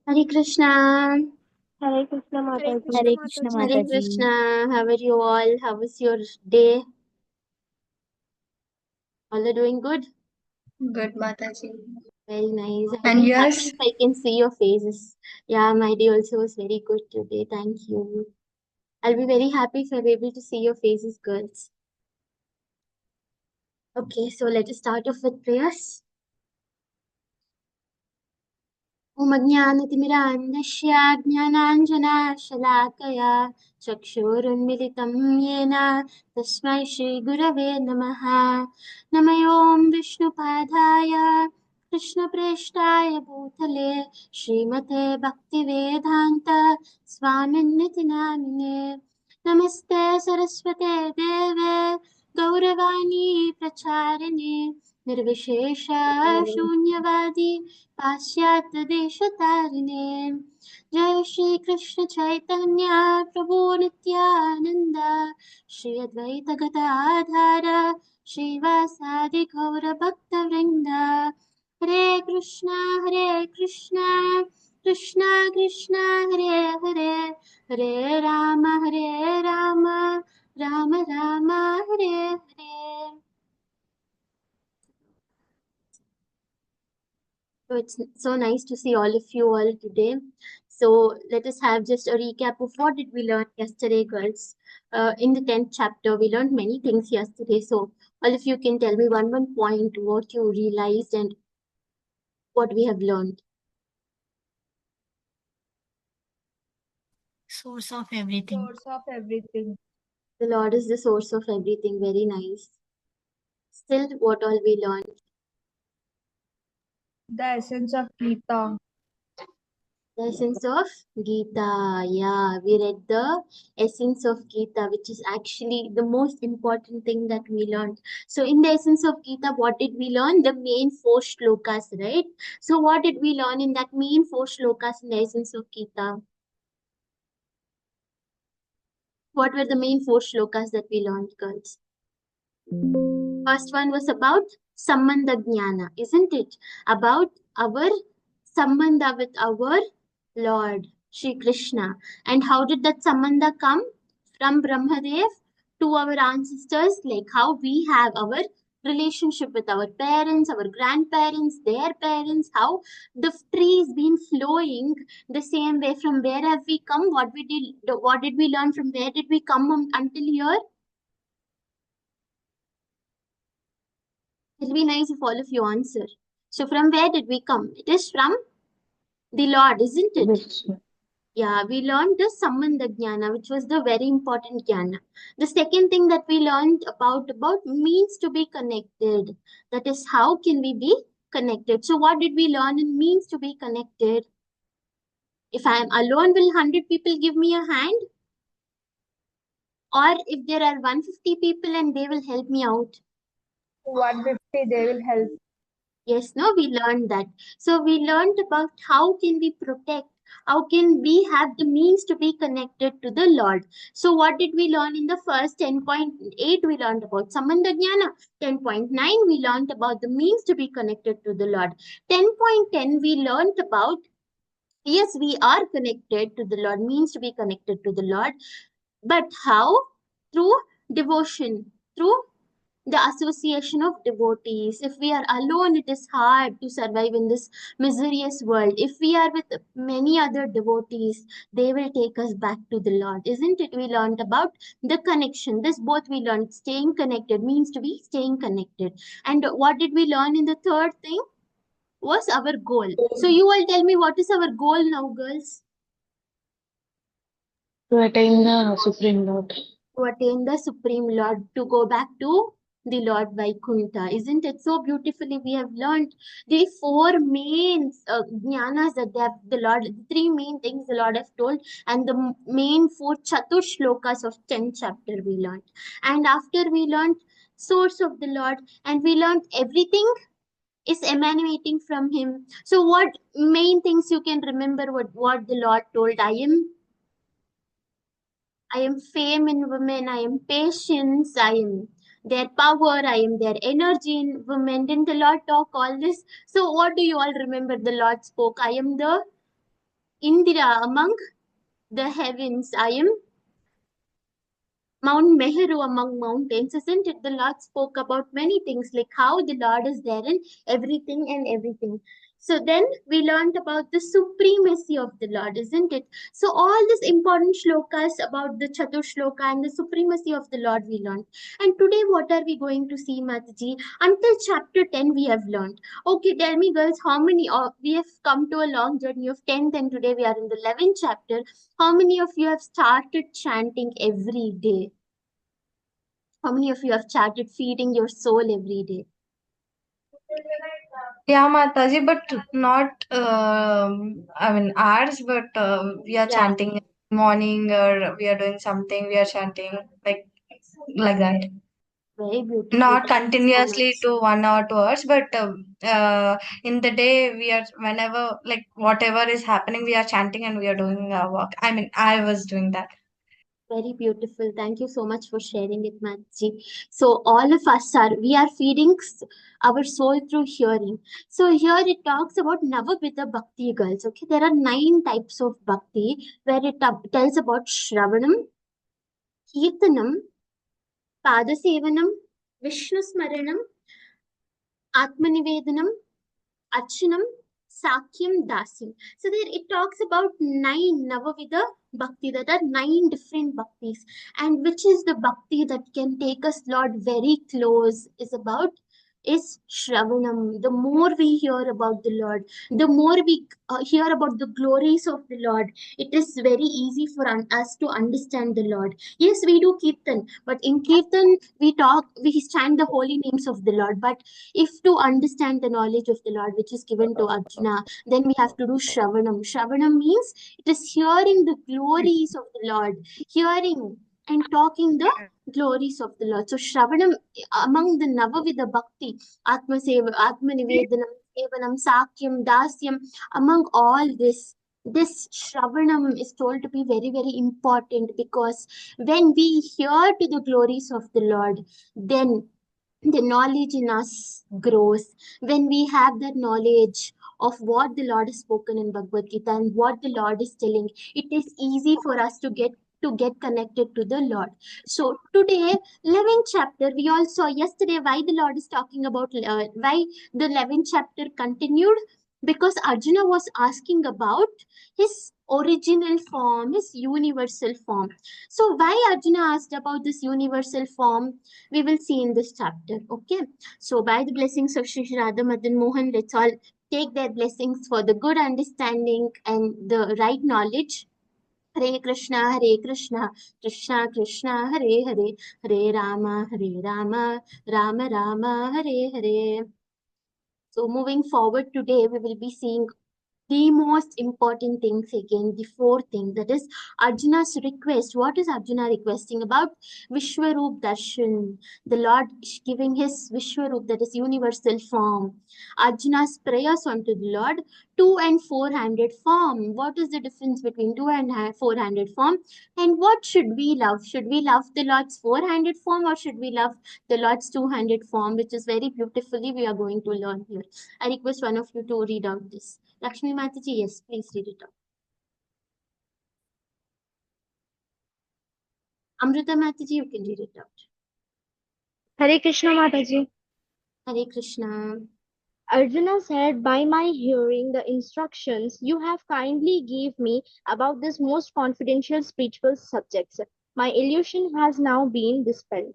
Hare Krishna. Hare Krishna Hare Mataji. Krishna Hare Krishna Mataji. Hare Mataji. Krishna. How are you all? How was your day? All are doing good? Good Mataji. Very nice. I'll And be yours? happy if I can see your faces. Yeah, my day also was very good today. Thank you. I'll be very happy if I'm able to see your faces, girls. Okay, so let us start off with prayers. ॐ अज्ञानतिमिरान्धस्य ज्ञानाञ्जनशलाकया चक्षुरुन्मिलितं येन तस्मै श्रीगुरवे नमः। नमः ॐ विष्णुपादाय कृष्णप्रेष्ठाय भूतले श्रीमते भक्तिवेदान्त स्वामिन्निति नामिने। नमस्ते सरस्वते देवे गौरवाणी प्रचारिणे निर्विशेष शून्यवादी पाश्चात्यदेशतारिणे। जय श्री कृष्ण चैतन्य प्रभु नित्यानंद श्री अद्वैत गदाधर श्रीवासादि गौर भक्त वृंद। हरे कृष्णा कृष्णा कृष्णा हरे हरे, हरे Ram Ram Ram Hare Hare. So it's so nice to see all of you all today. So let us have just a recap of what did we learn yesterday, girls. In the 10th chapter, we learned many things yesterday. So all of you can tell me one point what you realized and what we have learned. Source of everything. Source of everything. The Lord is the source of everything. Very nice. Still, what all we learned? The essence of Gita. The essence of Gita. Yeah, we read the essence of Gita, which is actually the most important thing that we learned. So, in the essence of Gita, what did we learn? The main four shlokas, right? So, what did we learn in that main four shlokas in the essence of Gita? What were the main four shlokas that we learned, girls? First one was about Sambandha Jnana, isn't it? About our Sambandha with our Lord, Shri Krishna. And how did that Sambandha come? From Brahmadev to our ancestors, like how we have our relationship with our parents, our grandparents, their parents, how the tree is been flowing the same way. From where have we come? What did we learn? From where did we come until here? It'll be nice if all of you answer. So from where did we come? It is from the Lord, isn't it? Yeah, we learned the Sambandha Jnana, which was the very important Jnana. The second thing that we learned about means to be connected. That is, how can we be connected? So what did we learn in means to be connected? If I am alone, will 100 people give me a hand? Or if there are 150 people and they will help me out? 150, they will help. Yes, no, we learned that. So we learned about how can we protect, how can we have the means to be connected to the Lord. So what did we learn in the first 10.8? We learned about Samandha Jnana. 10.9, we learned about the means to be connected to the Lord. 10.10, we learned about, yes, we are connected to the Lord, means to be connected to the Lord. But how? Through devotion, through the association of devotees. If we are alone, it is hard to survive in this mysterious world. If we are with many other devotees, they will take us back to the Lord, isn't it? We learned about the connection. This both we learned. Staying connected means to be staying connected. And what did we learn in the third thing? Was our goal. So you all tell me, what is our goal now, girls? To attain the Supreme Lord. To attain the Supreme Lord, to go back to the Lord Vaikunta. Isn't it so beautifully? We have learned the four main jnanas that the Lord, the three main things the Lord has told, and the main four chatur shlokas of 10th chapter we learned. And after we learned source of the Lord, and we learned everything is emanating from Him. So, what main things you can remember? What the Lord told? I am fame in women, I am patience, I am their power, I am their energy in women. Didn't the Lord talk all this? So what do you all remember the Lord spoke? I am the Indira among the heavens. I am Mount Meheru among mountains, isn't it? The Lord spoke about many things, like how the Lord is there in everything and everything. So then we learned about the supremacy of the Lord, isn't it? So all these important shlokas about the Chatur Shloka and the supremacy of the Lord we learned. And today what are we going to see, Mataji? Until chapter 10 we have learned. Okay, tell me girls, how many, we have come to a long journey of 10th and today we are in the 11th chapter. How many of you have started chanting every day? How many of you have started feeding your soul every day? Yeah, Mataji, but not, I mean, ours, but we are Yeah, chanting morning or we are doing something, we are chanting like that. very beautiful. Not Thank you so continuously much. to 1 or 2 hours, but in the day we are, whenever, like, whatever is happening, we are chanting and we are doing work. I mean, I was doing that. Very beautiful. Thank you so much for sharing it, Matji. So all of us are, we are feeding our soul through hearing. So here it talks about Navavida Bhakti girls. Okay, there are 9 types of Bhakti where it tells about Shravanam, Kirtanam, Padasevanam, Vishnu Smaranam, Atmanivedanam, Archanam, Sakyam, Dasi. So there it talks about 9 Navavida Bhakti. That are 9 different bhaktis. And which is the bhakti that can take us, Lord, very close is Shravanam. The more we hear about the Lord, the more we hear about the glories of the Lord, it is very easy for us to understand the Lord. Yes, we do Kirtan, but in Kirtan we chant the holy names of the Lord. But if to understand the knowledge of the Lord, which is given to Arjuna, then we have to do Shravanam. Shravanam means it is hearing the glories of the Lord, hearing and talking the glories of the Lord. So Shravanam among the Navavida Bhakti, Atmanivedanam, Sevanam, Sakyam, Dasyam, among all this Shravanam is told to be very, very important because when we hear to the glories of the Lord, then the knowledge in us grows. When we have that knowledge of what the Lord has spoken in Bhagavad Gita and what the Lord is telling, it is easy for us to get connected to the Lord. So today, 11th chapter, we all saw yesterday why the Lord is talking about why the 11th chapter continued, because Arjuna was asking about his original form, his universal form. So why Arjuna asked about this universal form, we will see in this chapter. Okay. So by the blessings of Shri Radha Madan Mohan, let's all take their blessings for the good understanding and the right knowledge. Hare Krishna, Hare Krishna, Krishna Krishna, Hare Hare, Hare Rama, Rama Rama, Hare Hare. So moving forward today, we will be seeing the most important things again, the fourth thing, that is Arjuna's request. What is Arjuna requesting about? Vishwaroop Darshan, the Lord giving his Vishwaroop, that is universal form. Arjuna's prayers unto the Lord, two and four-handed form. What is the difference between two and four-handed form? And what should we love? Should we love the Lord's four-handed form or should we love the Lord's two-handed form, which is very beautifully we are going to learn here. I request one of you to read out this. Lakshmi Mataji, yes, please read it out. Amrita Mataji, you can read it out. Hare Krishna Mataji. Hare Krishna. Arjuna said, by my hearing the instructions you have kindly gave me about this most confidential spiritual subjects, my illusion has now been dispelled.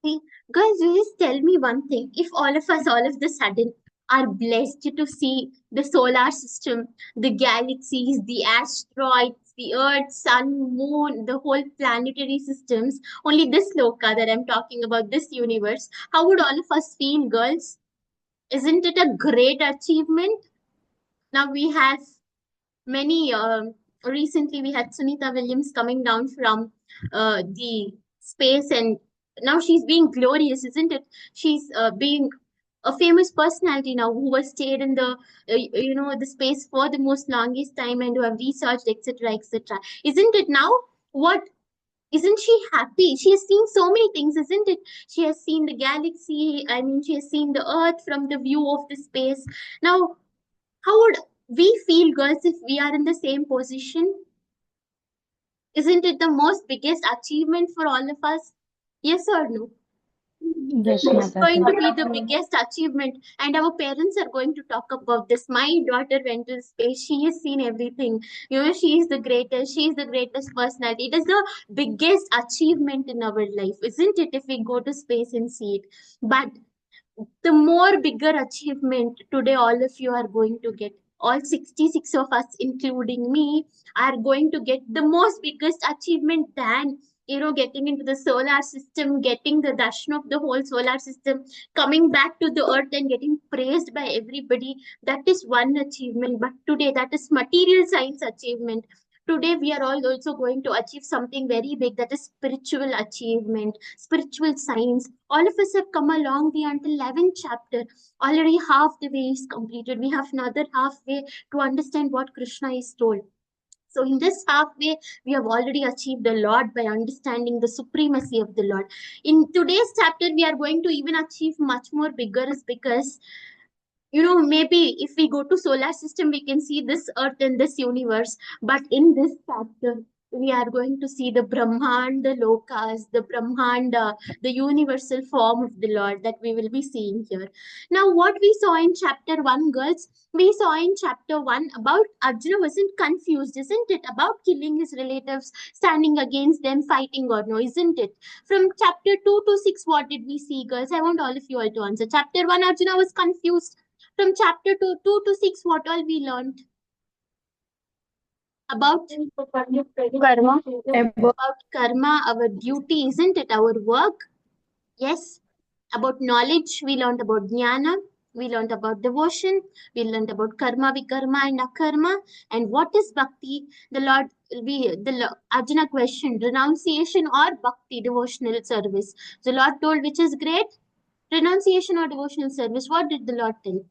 See, guys, you just tell me one thing. If all of us, all of the sudden, are blessed to see the solar system, the galaxies, the asteroids, the Earth, Sun, Moon, the whole planetary systems, only this loka that I'm talking about, this universe, how would all of us feel, girls? Isn't it a great achievement? Now we have many recently we had Sunita Williams coming down from the space, and now she's being glorious, isn't it? She's being a famous personality now who has stayed in the the space for the most longest time and who have researched, etc., etc. Isn't it now? What, isn't she happy? She has seen so many things, isn't it? She has seen the galaxy, I mean, she has seen the Earth from the view of the space. Now, how would we feel, girls, if we are in the same position? Isn't it the most biggest achievement for all of us? Yes or no? Yes, It's going Mataji. to be the biggest achievement, and our parents are going to talk about this. My daughter went to space. She has seen everything. She is the greatest. She is the greatest personality. It is the biggest achievement in our life, isn't it? If we go to space and see it, but the more bigger achievement today all of you are going to get, all 66 of us including me are going to get the most biggest achievement than getting into the solar system, getting the darshan of the whole solar system, coming back to the earth and getting praised by everybody. That is one achievement, but today that is material science achievement. Today we are all also going to achieve something very big, that is spiritual achievement, spiritual science. All of us have come a long way until 11th chapter. Already half the way is completed. We have another halfway to understand what Krishna is told. So in this halfway, we have already achieved a lot by understanding the supremacy of the Lord. In today's chapter, we are going to even achieve much more bigger, is because maybe if we go to solar system, we can see this earth and this universe, but in this chapter we are going to see the brahmand, the lokas, the brahmanda, the universal form of the Lord that we will be seeing here. Now what we saw in chapter 1, girls, we saw in chapter 1 about Arjuna wasn't confused, isn't it, about killing his relatives, standing against them, fighting or no, isn't it? From chapter 2 to 6, what did we see, girls? I want all of you all to answer. Chapter 1, Arjuna was confused. From chapter 2 to 6, what all we learned? About Karma. karma, our duty, isn't it? Our work. Yes. About knowledge, we learned about jnana. We learned about devotion. We learned about karma, vikarma, and akarma. And what is bhakti? The Lord, Arjuna questioned renunciation or bhakti, devotional service. The Lord told which is great, renunciation or devotional service. What did the Lord tell?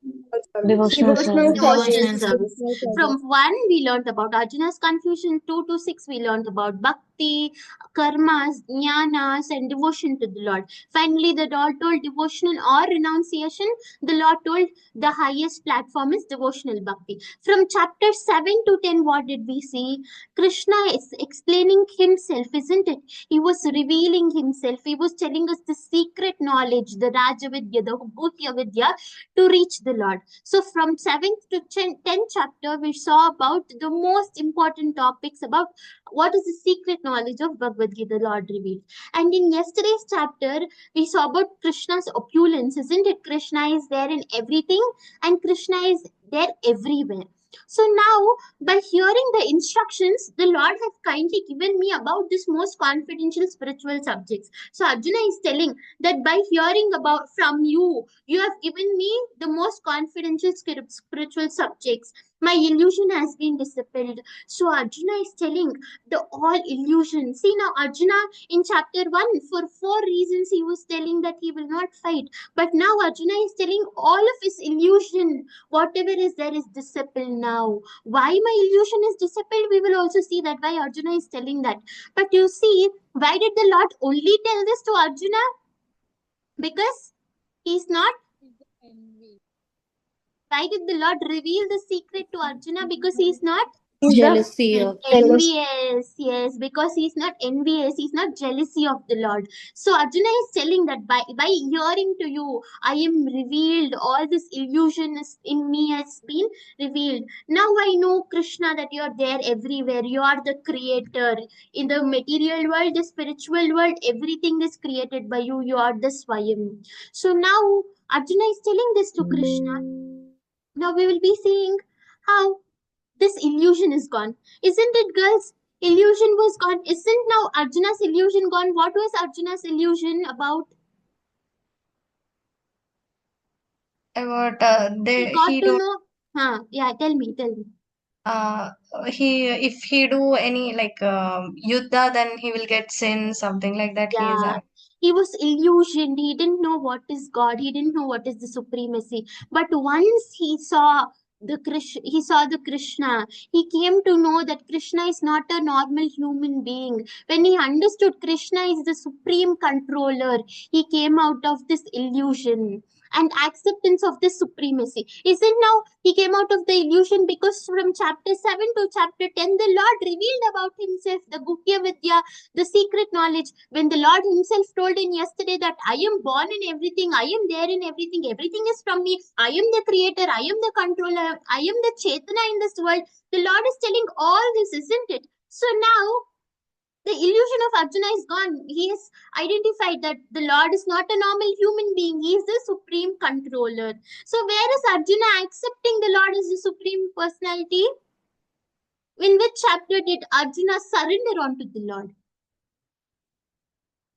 Devotional service. Devotional Devotional. service. From 1, we learned about Arjuna's confusion. 2 to 6, we learned about bhakti, karmas, jnanas, and devotion to the Lord. Finally, the Lord told devotional or renunciation. The Lord told the highest platform is devotional bhakti. From chapter 7 to 10, what did we see? Krishna is explaining himself, isn't it? He was revealing himself. He was telling us the secret knowledge, the Rajavidya, the Bhutya Vidya, to reach the Lord. So from 7th to 10th chapter, we saw about the most important topics about what is the secret knowledge of Bhagavad Gita, the Lord revealed. And in yesterday's chapter, we saw about Krishna's opulence, isn't it? Krishna is there in everything and Krishna is there everywhere. So now, by hearing the instructions, the Lord has kindly given me about this most confidential spiritual subjects. So Arjuna is telling that by hearing about from you, you have given me the most confidential spiritual subjects. My illusion has been dispelled. So Arjuna is telling the all illusion. See now, Arjuna in chapter 1, for 4 reasons he was telling that he will not fight. But now Arjuna is telling all of his illusion, whatever is there is dispelled now. Why my illusion is dispelled? We will also see that why Arjuna is telling that. But you see, why did the Lord only tell this to Arjuna? Because he's not. Why did the Lord reveal the secret to Arjuna? Because he's not Jealousy of. envious. Yes, because he's not envious. He's not jealousy of the Lord. So Arjuna is telling that by hearing to you, I am revealed. All this illusion is in me has been revealed. Now I know, Krishna, that you are there everywhere. You are the creator. In the material world, the spiritual world, everything is created by you. You are the Swayam. So now Arjuna is telling this to Krishna. Now we will be seeing how this illusion is gone. Isn't it, girls? Illusion was gone. Isn't now Arjuna's illusion gone? What was Arjuna's illusion about? About He they got he to don't know. Huh? Yeah, tell me, tell me. uh he if he do any like yuddha, then he will get sin, something like that he is Yeah, having. he was illusioned. He didn't know what is God. He didn't know what is the supremacy. But once he saw the Krishna. He came to know that Krishna is not a normal human being. When he understood Krishna is the supreme controller, he came out of this illusion. and acceptance of the supremacy. Isn't now he came out of the illusion because from chapter 7 to chapter 10, the Lord revealed about himself, the Gukya Vidya, the secret knowledge. When the Lord himself told in yesterday that I am born in everything, I am there in everything is from me, I am the creator, I am the controller, I am the Chetana in this world. The Lord is telling all this, isn't it? So now the illusion of Arjuna is gone. He has identified that the Lord is not a normal human being. He is the supreme controller. So where is Arjuna accepting the Lord as the supreme personality? In which chapter did Arjuna surrender unto the Lord?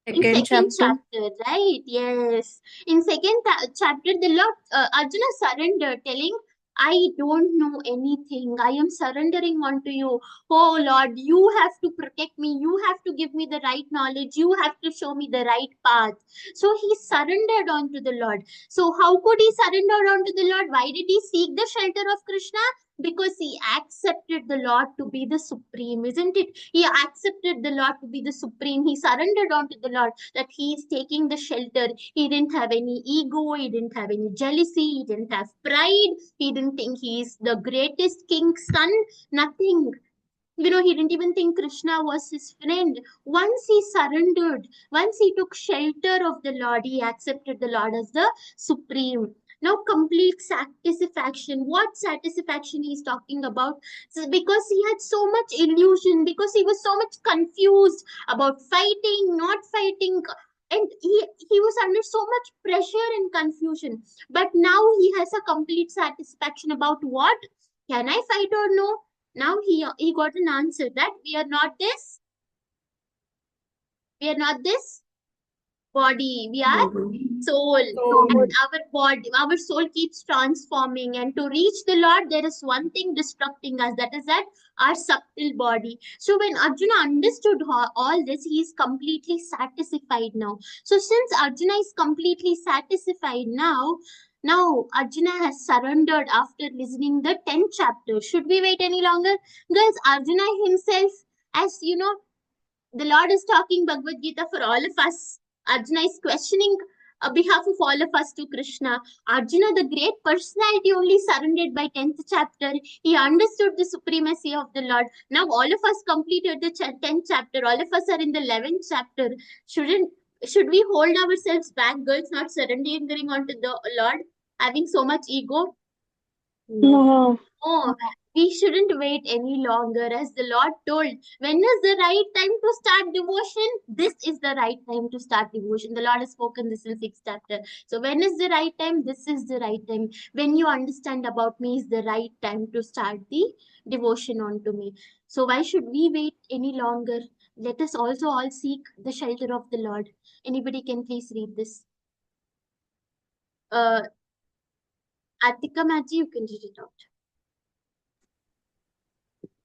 In Second second chapter. chapter, right? Yes. In second chapter, the Lord Arjuna surrendered, telling, I don't know anything. I am surrendering unto you. Oh Lord, you have to protect me. You have to give me the right knowledge. You have to show me the right path. So he surrendered unto the Lord. So how could he surrender unto the Lord? Why did he seek the shelter of Krishna? Because he accepted the Lord to be the supreme, isn't it? He accepted the Lord to be the supreme. He surrendered unto the Lord that he is taking the shelter. He didn't have any ego, he didn't have any jealousy, he didn't have pride, he didn't think he is the greatest king's son, nothing. He didn't even think Krishna was his friend. Once he surrendered, once he took shelter of the Lord, he accepted the Lord as the supreme. Now, complete satisfaction. What satisfaction he is talking about? So because he had so much illusion, because he was so much confused about fighting, not fighting, and he was under so much pressure and confusion. But now he has a complete satisfaction about what? Can I fight or no? Now he got an answer that we are not this body, we are soul, and our soul keeps transforming, and to reach the Lord there is one thing destructing us, that is that our subtle body. So when Arjuna understood all this, he is completely satisfied now. So since Arjuna is completely satisfied now Arjuna has surrendered after listening the 10th chapter. Should we wait any longer? Girls, Arjuna himself, as you know, the Lord is talking Bhagavad Gita for all of us. Arjuna is questioning on behalf of all of us to Krishna. Arjuna, the great personality, only surrendered by 10th chapter. He understood the supremacy of the Lord. Now all of us completed the 10th chapter. All of us are in the 11th chapter. Should we hold ourselves back, girls, not surrendering onto the Lord, having so much ego? No. Oh, we shouldn't wait any longer. As the Lord told, when is the right time to start devotion? This is the right time to start devotion. The Lord has spoken this in 6th chapter. So, when is the right time? This is the right time. When you understand about me, is the right time to start the devotion onto me. So, why should we wait any longer? Let us also all seek the shelter of the Lord. Anybody can please read this. Uh, Atika Maji, you can read it out.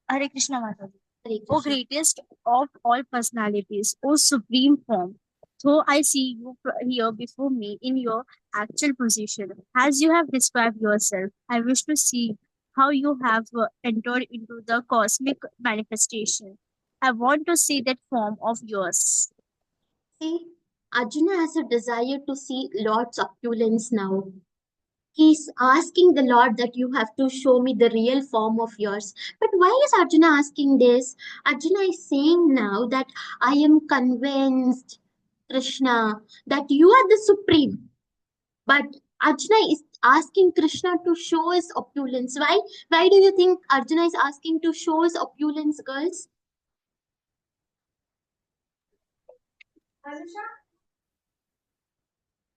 Hare Krishna Mataji. Hare O Krishna. greatest of all personalities, O supreme form, though I see you here before me in your actual position, as you have described yourself, I wish to see how you have entered into the cosmic manifestation. I want to see that form of yours. See, Arjuna has a desire to see Lord's opulence now. He's asking the Lord that you have to show me the real form of yours. But why is Arjuna asking this? Arjuna is saying now that I am convinced, Krishna, that you are the supreme. But Arjuna is asking Krishna to show his opulence. Why? Why do you think Arjuna is asking to show his opulence, girls?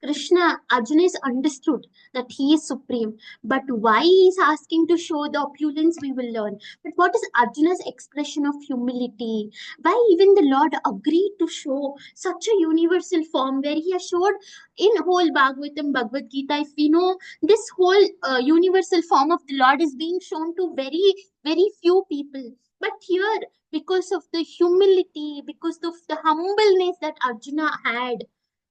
Krishna, Arjuna is understood that he is supreme. But why he is asking to show the opulence, we will learn. But what is Arjuna's expression of humility? Why even the Lord agreed to show such a universal form where he has showed in whole Bhagavatam, Bhagavad Gita, if we know this whole universal form of the Lord is being shown to very, very few people. But here, because of the humility, because of the humbleness that Arjuna had,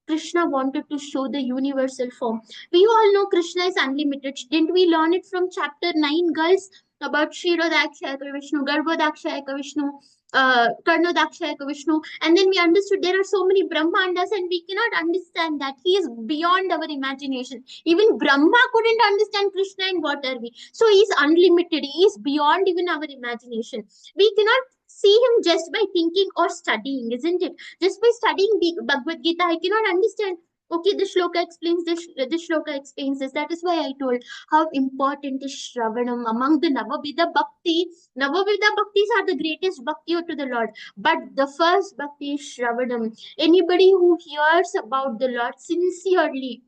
Krishna wanted to show the universal form. We all know Krishna is unlimited. Didn't we learn it from chapter 9, girls? about Shirodakshayaka Vishnu, Garbhodakshayaka Vishnu, Karnodakshayaka Vishnu, and then we understood there are so many Brahmandas and we cannot understand that. He is beyond our imagination. Even Brahma couldn't understand Krishna and what are we. So he is unlimited. He is beyond even our imagination. We cannot see him just by thinking or studying, isn't it? Just by studying the Bhagavad Gita, I cannot understand. Okay, the shloka explains this, this shloka explains this. That is why I told how important is Shravanam among the Navavida Bhakti. Navavida Bhaktis are the greatest Bhakti to the Lord. But the first Bhakti is Shravanam. Anybody who hears about the Lord sincerely,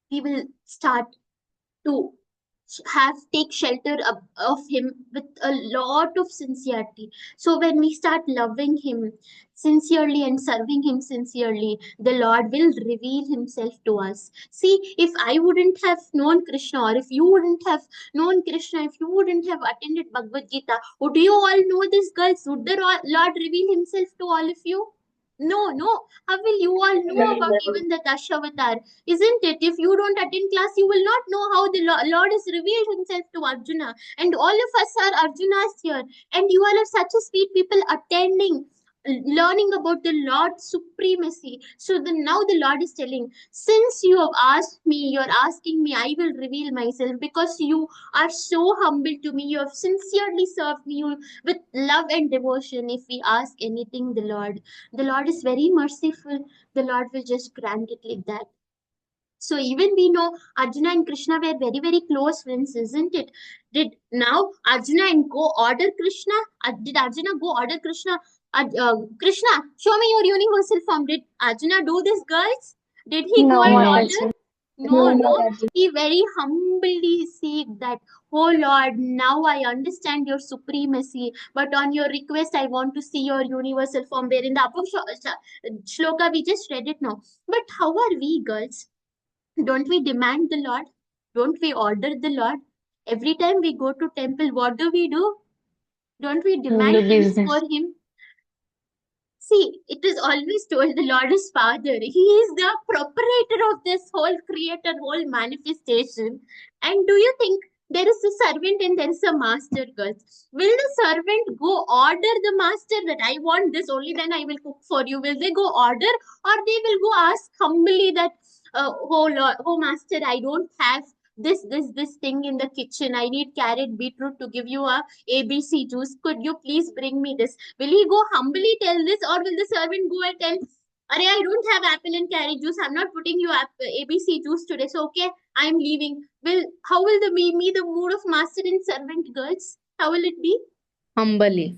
we will start to have take shelter of him with a lot of sincerity. So when we start loving him sincerely and serving him sincerely, the Lord will reveal himself to us. See, if I wouldn't have known Krishna, or if you wouldn't have known Krishna, if you wouldn't have attended Bhagavad Gita, would you all know this, girls? Would the Lord reveal himself to all of you? No, no. How will you all know about even the Dashavatar? Isn't it? If you don't attend class, you will not know how the Lord has revealed himself to Arjuna. And all of us are Arjunas here. And you all are such a sweet people attending, learning about the Lord's supremacy. So now the Lord is telling, since you have asked me, you're asking me, I will reveal myself because you are so humble to me. You have sincerely served me with love and devotion. If we ask anything, the Lord is very merciful. The Lord will just grant it like that. So even we know Arjuna and Krishna were very, very close friends, isn't it? Did now Arjuna and go order Krishna? Did Arjuna go order Krishna? Krishna, show me your universal form. Did Arjuna do this, girls? Did he go No, and Mataji. order? No, no. He very humbly said that, oh Lord, now I understand your supremacy, but on your request, I want to see your universal form. Where in the upper shloka, we just read it now. But how are we, girls? Don't we demand the Lord? Don't we order the Lord? Every time we go to temple, what do? Don't we demand The things for business. him? See, it is always told the Lord is Father. He is the proprietor of this whole creator, whole manifestation. And do you think there is a servant and there is a master, girls? Will the servant go order the master that I want this only, then I will cook for you? Will they go order, or they will go ask humbly that, oh Lord, oh master, I don't have this thing in the kitchen. I need carrot beetroot to give you a ABC juice. Could you please bring me this? Will he go humbly tell this, or will the servant go and tell, Arey, I don't have apple and carrot juice. I'm not putting you ABC juice today. So, okay, I'm leaving. How will the mood of master and servant, girls? How will it be? Humbly.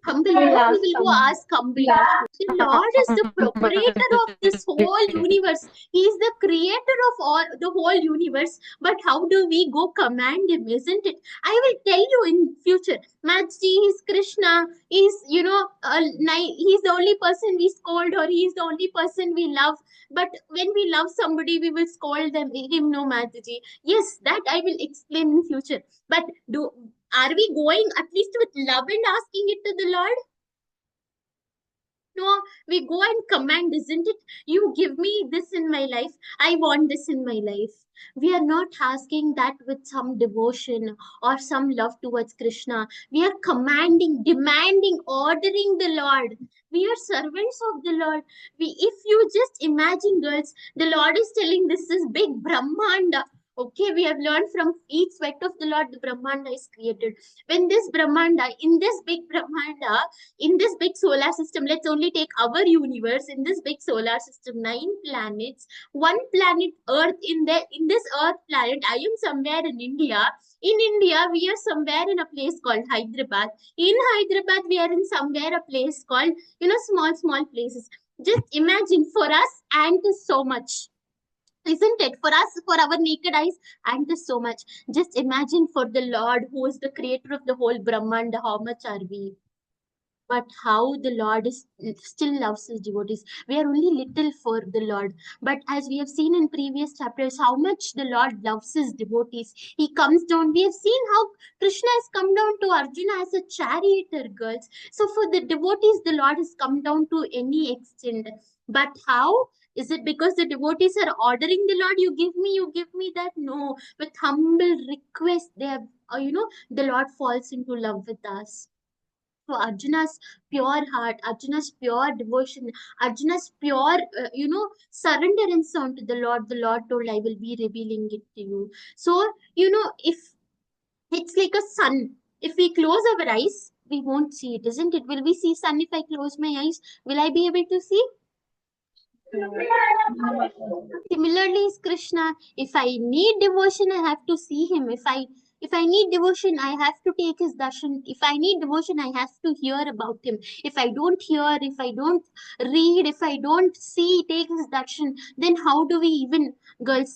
Humbly. We'll He ask will go some. ask humbly. The Lord is the proprietor of this whole universe. He is the creator of all the whole universe. But how do we go command him, isn't it? I will tell you in future. Majji, he's Krishna. He's, he's the only person we scold, or he's the only person we love. But when we love somebody, we will scold him, no, Majji. Yes, that I will explain in future. But are we going at least with love and asking it to the Lord? No, we go and command, isn't it? You give me this in my life. I want this in my life. We are not asking that with some devotion or some love towards Krishna. We are commanding, demanding, ordering the Lord. We are servants of the Lord. If you just imagine, girls, the Lord is telling this is big Brahmanda. Okay, we have learned from each sweat of the Lord, the Brahmanda is created. When this Brahmanda, in this big Brahmanda, in this big solar system, let's only take our universe. In this big solar system, 9 planets, one planet Earth. In this Earth planet, I am somewhere in India. In India, we are somewhere in a place called Hyderabad. In Hyderabad, we are in somewhere a place called, small places. Just imagine, for us, ant is so much, isn't it? For us, for our naked eyes, ant is so much. Just imagine for the Lord, who is the creator of the whole Brahmanda, how much are we? But how the Lord is still loves his devotees. We are only little for the Lord. But as we have seen in previous chapters, how much the Lord loves his devotees. He comes down. We have seen how Krishna has come down to Arjuna as a charioteer, girls. So for the devotees, the Lord has come down to any extent. But how? Is it because the devotees are ordering the Lord, you give me, you give me that? No, with humble request, they have, the Lord falls into love with us. So Arjuna's pure heart, Arjuna's pure devotion, Arjuna's pure, surrenderance unto the Lord told, I will be revealing it to you. So, if it's like a sun, if we close our eyes, we won't see it, isn't it? Will we see sun if I close my eyes? Will I be able to see? Similarly is Krishna. If I need devotion, I have to see him. If I need devotion, I have to take his darshan. If I need devotion, I have to hear about him. If I don't hear, if I don't read, if I don't see, take his darshan, then how do we even, girls,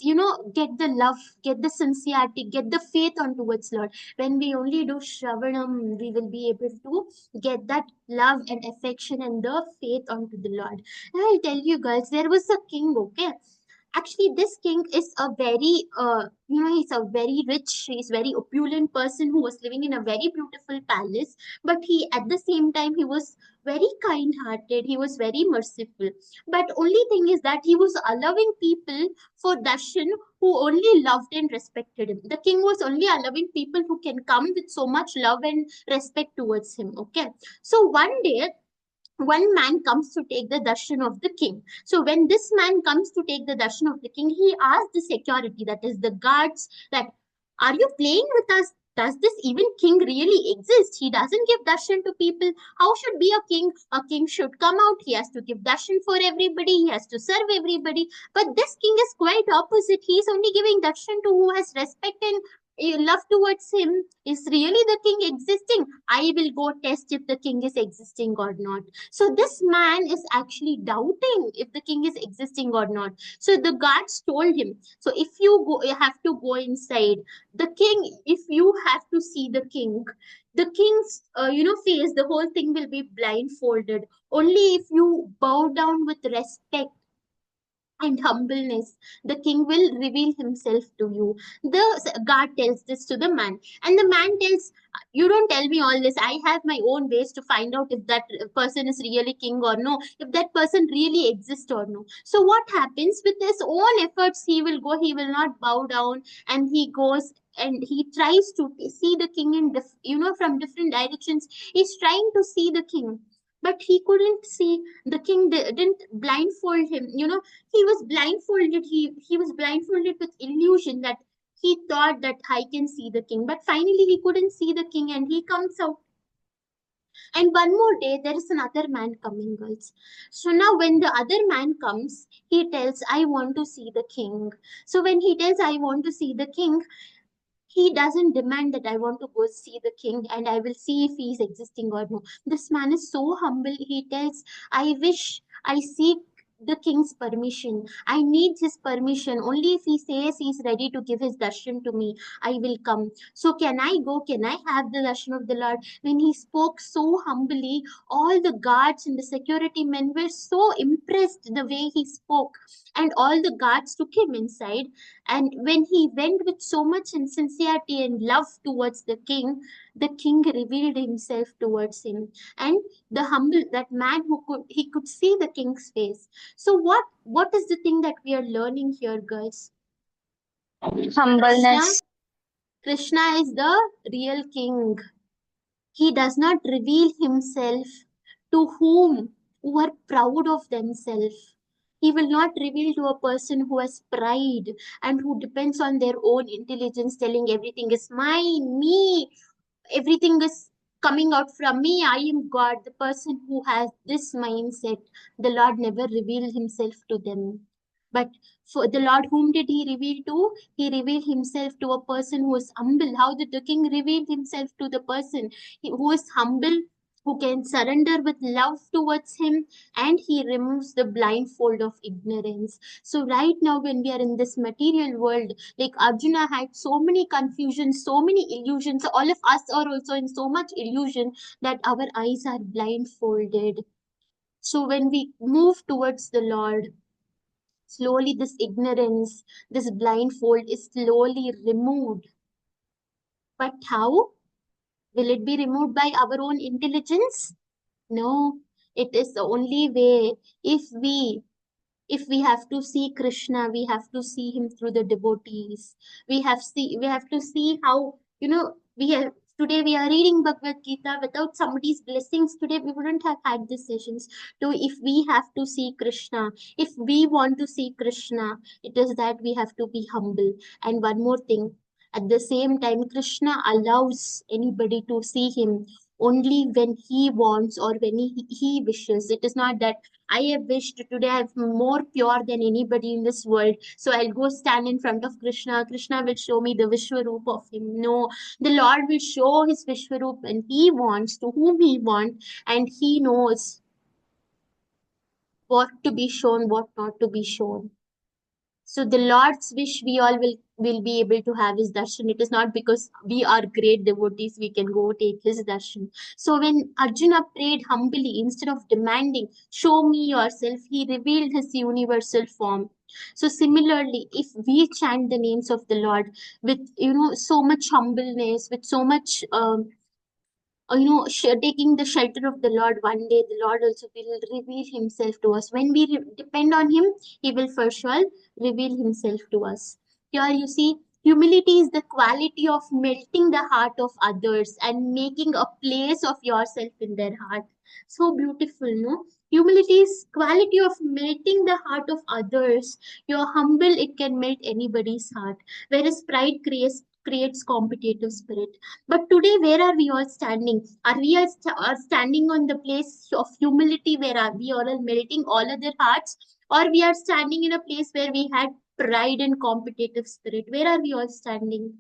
get the love, get the sincerity, get the faith on towards Lord? When we only do Shravanam, we will be able to get that love and affection and the faith onto the Lord. I'll tell you girls, there was a king, okay? Actually, this king is a very, he's a very rich, he's very opulent person who was living in a very beautiful palace. But he, at the same time, he was very kind-hearted. He was very merciful. But only thing is that he was allowing people for darshan who only loved and respected him. The king was only allowing people who can come with so much love and respect towards him. Okay, so one day one man comes to take the darshan of the king. So when this man comes to take the darshan of the king, he asks the security, that is the guards, that are you playing with us? Does this even king really exist? He doesn't give darshan to people. How should be a king? A king should come out. He has to give darshan for everybody. He has to serve everybody. But this king is quite opposite. He is only giving darshan to who has respect and love towards him. Is really the king existing? I will go test if the king is existing or not. So this man is actually doubting if the king is existing or not. So the guards told him, so if you go, you have to go inside. The king, if you have to see the king's, face, the whole thing will be blindfolded. Only if you bow down with respect and humbleness, the king will reveal himself to you. The guard tells this to the man, and the man tells, you don't tell me all this. I have my own ways to find out if that person is really king or no, if that person really exists or no. So what happens? With his own efforts, he will go, he will not bow down, and he goes and he tries to see the king in from different directions. He's trying to see the king, but he couldn't see. The king didn't blindfold him. He was blindfolded. He was blindfolded with illusion, that he thought that I can see the king, but finally he couldn't see the king, and he comes out. And one more day, there is another man coming, girls. So now, when the other man comes, he tells, I want to see the king. So when he tells, I want to see the king, he doesn't demand that I want to go see the king and I will see if he is existing or no. This man is so humble. He tells, I wish I seek the king's permission. I need his permission. Only if he says he is ready to give his darshan to me, I will come. So can I go? Can I have the darshan of the Lord? When he spoke so humbly, all the guards and the security men were so impressed the way he spoke. And all the guards took him inside, and when he went with so much sincerity and love towards the king revealed himself towards him. And the humble, that man who could see the king's face. So what is the thing that we are learning here, girls? Krishna, Humbleness. Krishna is the real king. He does not reveal himself to who are proud of themselves. He will not reveal to a person who has pride and who depends on their own intelligence, telling everything is mine, me, everything is coming out from me, I am God. The person who has this mindset, the Lord never revealed himself to them. But for the Lord, whom did he reveal to? He revealed himself to a person who is humble. How did the king reveal himself to the person who is humble, who can surrender with love towards him, and he removes the blindfold of ignorance. So right now, when we are in this material world, like Arjuna had so many confusions, so many illusions. All of us are also in so much illusion that our eyes are blindfolded. So when we move towards the Lord, slowly this ignorance, this blindfold is slowly removed. But how? Will it be removed by our own intelligence? No, it is the only way if we If we have to see Krishna, we have to see him through the devotees. We have to see how, we have today we are reading Bhagavad Gita. Without somebody's blessings today, we wouldn't have had these sessions. So if we have to see Krishna, if we want to see Krishna, it is that we have to be humble. And one more thing, at the same time, Krishna allows anybody to see him only when he wants or when he wishes. It is not that I have wished today I'm more pure than anybody in this world. So I'll go stand in front of Krishna. Krishna will show me the Vishwaroop of him. No, the Lord will show his Vishwaroop when he wants, to whom he wants, and he knows what to be shown, what not to be shown. So the Lord's wish we all will be able to have his darshan. It is not because we are great devotees we can go take his darshan. So when Arjuna prayed humbly instead of demanding, "Show me yourself," he revealed his universal form. So similarly, if we chant the names of the Lord with so much humbleness, with so much taking the shelter of the Lord, one day the Lord also will reveal himself to us. When we depend on him, he will for sure reveal himself to us. Here you see, humility is the quality of melting the heart of others and making a place of yourself in their heart. So beautiful, no? Humility is quality of melting the heart of others. You're humble, it can melt anybody's heart. Whereas pride creates competitive spirit. But today, where are we all standing? Are we are standing on the place of humility where are we all are melting all other hearts? Or we are standing in a place where we had pride and competitive spirit? Where are we all standing?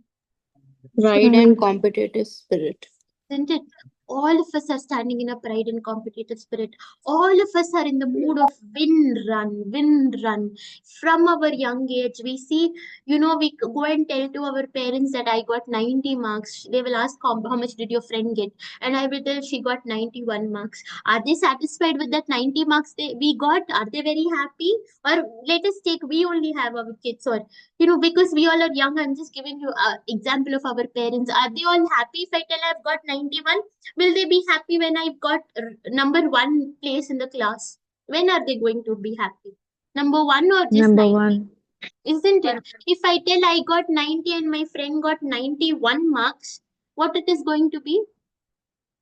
Pride and competitive spirit. Isn't it? All of us are standing in a pride and competitive spirit. All of us are in the mood of win, run, win, run. From our young age, we see, we go and tell to our parents that I got 90 marks. They will ask, how much did your friend get? And I will tell she got 91 marks. Are they satisfied with that 90 marks we got? Are they very happy? Or let us take, we only have our kids, or because we all are young, I'm just giving you an example of our parents. Are they all happy if I tell I've got 91? Will they be happy when I've got number one place in the class? When are they going to be happy? Number one or just Number 90? one. Isn't it? If I tell I got 90 and my friend got 91 marks, what it is going to be?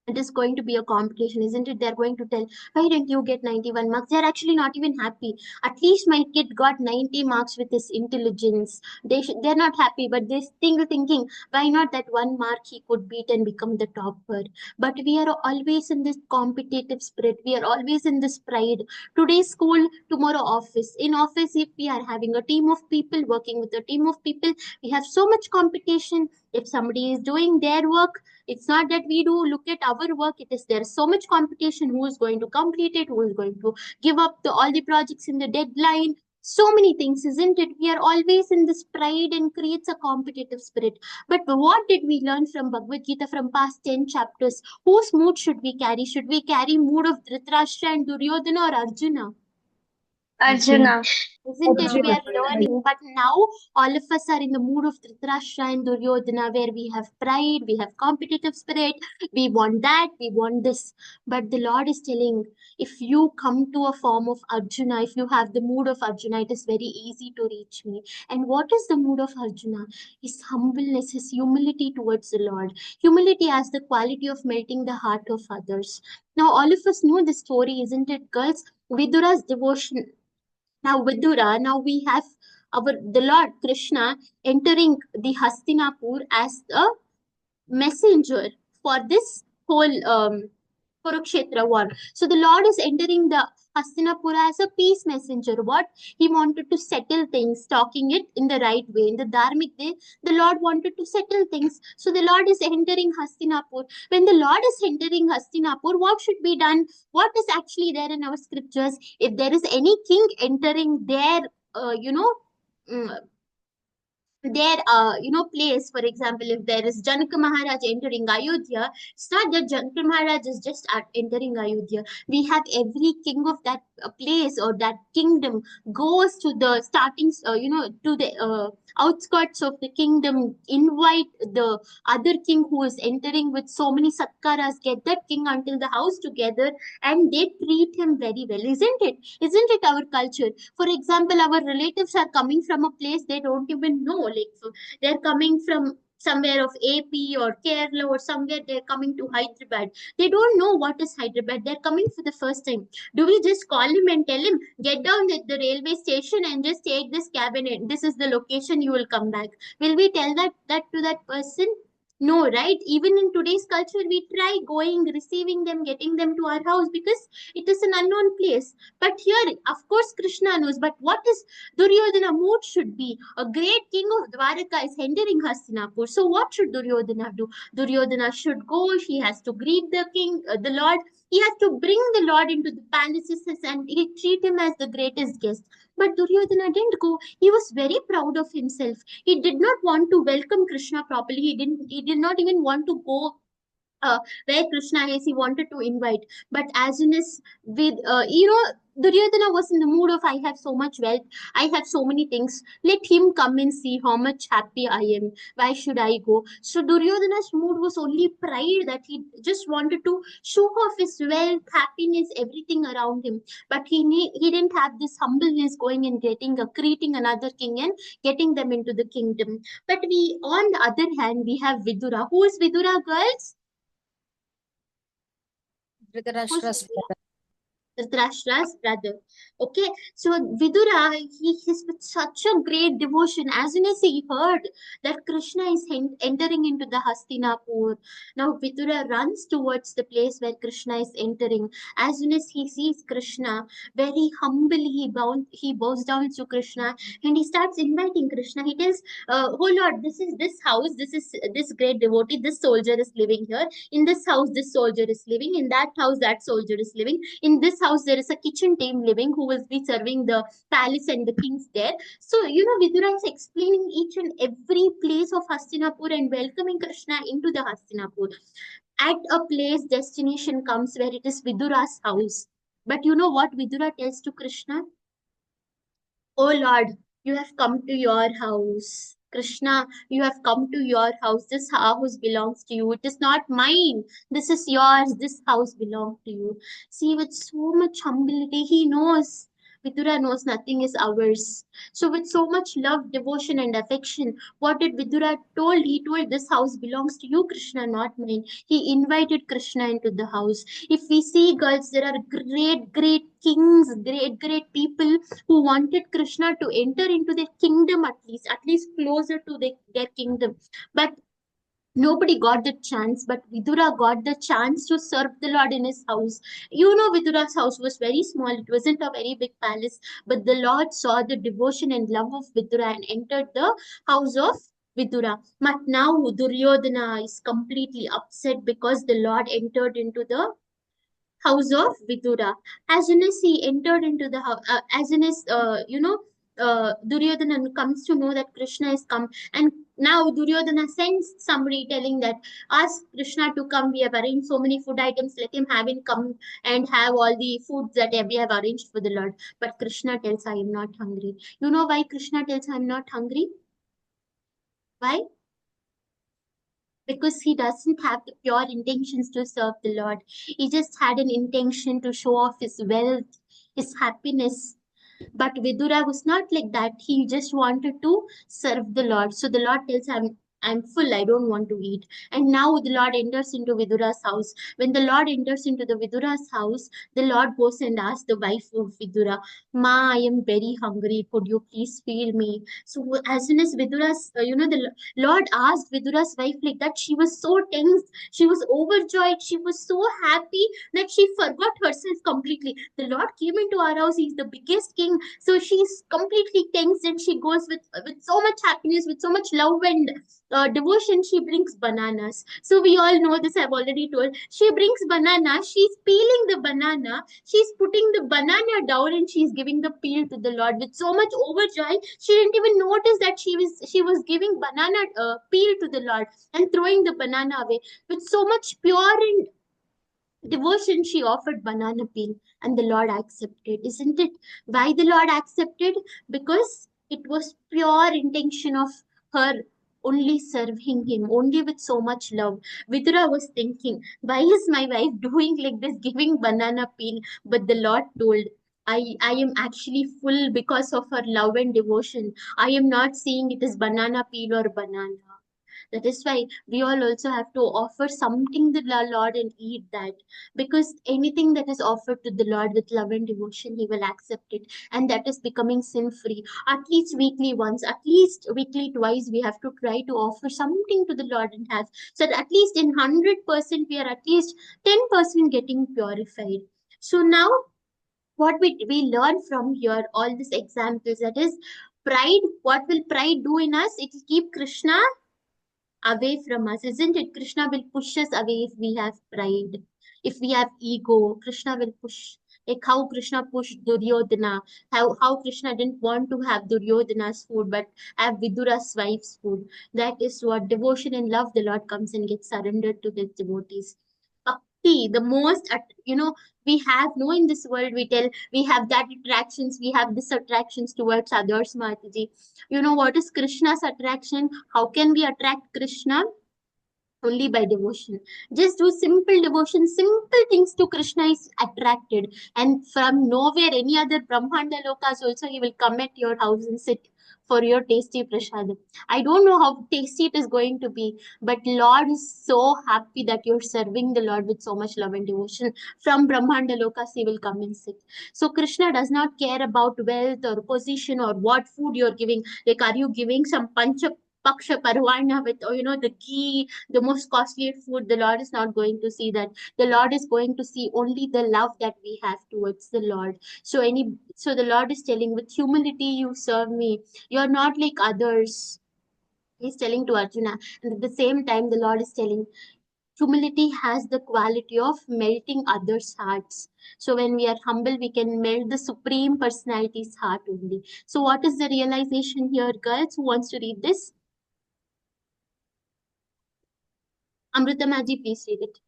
It is going to be a competition, isn't it? They're going to tell, why didn't you get 91 marks? They're actually not even happy. At least my kid got 90 marks with his intelligence. They're not happy, but they're still thinking, why not that one mark he could beat and become the topper? But we are always in this competitive spirit. We are always in this pride. Today school, tomorrow office. In office, if we are having a team of people, working with a team of people, we have so much competition. If somebody is doing their work, it's not that we do look at our work. It is there's so much competition. Who is going to complete it? Who is going to give up all the projects in the deadline? So many things, isn't it? We are always in this pride and creates a competitive spirit. But what did we learn from Bhagavad Gita from past 10 chapters? Whose mood should we carry? Should we carry mood of Dhritarashtra and Duryodhana or Arjuna? Arjuna. Arjuna. Isn't it? We are learning, but now all of us are in the mood of Dhritarashtra and Duryodhana, where we have pride, we have competitive spirit, we want that, we want this. But the Lord is telling, if you come to a form of Arjuna, if you have the mood of Arjuna, it is very easy to reach me. And what is the mood of Arjuna? His humbleness, his humility towards the Lord. Humility as the quality of melting the heart of others. Now, all of us know the story, isn't it, girls? Vidura's devotion. Now, Vidura, now we have the Lord Krishna entering the Hastinapur as a messenger for this whole Kurukshetra war. So the Lord is entering the Hastinapura as a peace messenger. What? He wanted to settle things, talking it in the right way, in the dharmic way. The Lord wanted to settle things. So the Lord is entering Hastinapur. When the Lord is entering Hastinapur, what should be done? What is actually there in our scriptures? If there is any king entering their, mm, place, for example, if there is Janaka Maharaj entering Ayodhya, it's not that Janaka Maharaj is just entering Ayodhya. We have every king of that place or that kingdom goes to the starting to the outskirts of the kingdom, invite the other king who is entering with so many satkaras, get that king until the house together, and they treat him very well. Isn't it? Isn't it our culture? For example, our relatives are coming from a place they don't even know. Like they're coming from somewhere of AP or Kerala or somewhere, they're coming to Hyderabad. They don't know what is Hyderabad. They're coming for the first time. Do we just call him and tell him, get down at the railway station and just take this cabinet? This is the location, you will come back. Will we tell that to that person? No, right? Even in today's culture, we try going, receiving them, getting them to our house because it is an unknown place. But here, of course, Krishna knows. But what is Duryodhana mood should be? A great king of Dwaraka is entering Hastinapur. So what should Duryodhana do? Duryodhana should go. He has to greet the king, the Lord. He has to bring the Lord into the palaces and he treat him as the greatest guest. But Duryodhana didn't go. He was very proud of himself. He did not want to welcome Krishna properly. He did not even want to go where Krishna is. He wanted to invite. But as soon as with Duryodhana was in the mood of, I have so much wealth, I have so many things. Let him come and see how much happy I am. Why should I go? So Duryodhana's mood was only pride, that he just wanted to show off his wealth, happiness, everything around him. But he didn't have this humbleness going and creating another king and getting them into the kingdom. But we, on the other hand, we have Vidura. Who is Vidura, girls? Who's Dhritarashtra's Vidura? Dhritarashtra's brother. Okay, so Vidura, he is with such a great devotion. As soon as he heard that Krishna is entering into the Hastinapur, now Vidura runs towards the place where Krishna is entering. As soon as he sees Krishna, very humbly he bows down to Krishna and he starts inviting Krishna. He tells, "Oh Lord, this is this house. This is this great devotee. This soldier is living here. In this house, this soldier is living. In that house, that soldier is living. In this house there is a kitchen team living who will be serving the palace and the kings there." So Vidura is explaining each and every place of Hastinapur and welcoming Krishna into the Hastinapur. At a place, destination comes where it is Vidura's house. But you know what Vidura tells to Krishna? "Oh Lord, you have come to your house. Krishna, you have come to your house. This house belongs to you. It is not mine. This is yours. This house belongs to you." See, with so much humility, he knows. Vidura knows nothing is ours. So, with so much love, devotion, and affection, what did Vidura told? He told, "This house belongs to you, Krishna, not mine." He invited Krishna into the house. If we see, girls, there are great, great kings, great, great people who wanted Krishna to enter into their kingdom, at least closer to their kingdom. But nobody got the chance. But Vidura got the chance to serve the Lord in his house. Vidura's house was very small. It wasn't a very big palace. But the Lord saw the devotion and love of Vidura and entered the house of Vidura. But now Duryodhana is completely upset because the Lord entered into the house of Vidura. As soon as he entered into the house, as soon as Duryodhana comes to know that Krishna is come, and now Duryodhana sends somebody telling that, "Ask Krishna to come. We have arranged so many food items. Let him come and have all the foods that we have arranged for the Lord." But Krishna tells, "I am not hungry." You know why Krishna tells, "I am not hungry"? Why? Because he doesn't have the pure intentions to serve the Lord. He just had an intention to show off his wealth, his happiness. But Vidura was not like that. He just wanted to serve the Lord. So the Lord tells him, "I'm full, I don't want to eat." And now the Lord enters into Vidura's house. When the Lord enters into the Vidura's house, the Lord goes and asks the wife of Vidura, "Ma, I am very hungry. Could you please feed me?" So as soon as the Lord asked Vidura's wife like that, she was so tense. She was overjoyed. She was so happy that she forgot herself completely. The Lord came into our house. He's the biggest king. So she's completely tense and she goes with so much happiness, with so much love and devotion. She brings bananas. So we all know this. I've already told. She brings banana. She's peeling the banana. She's putting the banana down and she's giving the peel to the Lord with so much overjoy. She didn't even notice that she was giving banana peel to the Lord and throwing the banana away with so much pure and devotion. She offered banana peel and the Lord accepted. Isn't it? Why the Lord accepted? Because It was pure intention of her only serving him, only with so much love. Vidura was thinking, why is my wife doing like this, giving banana peel? But the Lord told, I am actually full because of her love and devotion. I am not saying it is banana peel or banana. That is why we all also have to offer something to the Lord and eat that. Because anything that is offered to the Lord with love and devotion, He will accept it. And that is becoming sin free. At least weekly once, at least weekly twice, we have to try to offer something to the Lord and have. So that at least in 100%, we are at least 10% getting purified. So now, what we learn from here, all these examples, that is pride. What will pride do in us? It will keep Krishna away from us, isn't it? Krishna will push us away if we have pride. If we have ego, Krishna will push. Like how Krishna pushed Duryodhana, how Krishna didn't want to have Duryodhana's food but have Vidura's wife's food. That is what devotion and love the Lord comes and gets surrendered to his devotees. Bhakti, the most, we have no in this world, we tell we have that attractions, we have this attractions towards others, Mataji. You know what is Krishna's attraction? How can we attract Krishna? Only by devotion. Just do simple devotion, simple things to Krishna is attracted. And from nowhere, any other Brahmanda lokas also, he will come at your house and sit for your tasty prasadam. I don't know how tasty it is going to be, but Lord is so happy that you're serving the Lord with so much love and devotion. From Brahmanda lokas, he will come and sit. So Krishna does not care about wealth or position or what food you're giving. Like, are you giving some pancha paksha parwana with, the ghee, the most costly food? The Lord is not going to see that. The Lord is going to see only the love that we have towards the Lord. So the Lord is telling, with humility you serve me. You're not like others. He's telling to Arjuna. And at the same time, the Lord is telling, humility has the quality of melting others' hearts. So when we are humble, we can melt the Supreme Personality's heart only. So what is the realization here, girls? Who wants to read this? Amritamaji, please read it.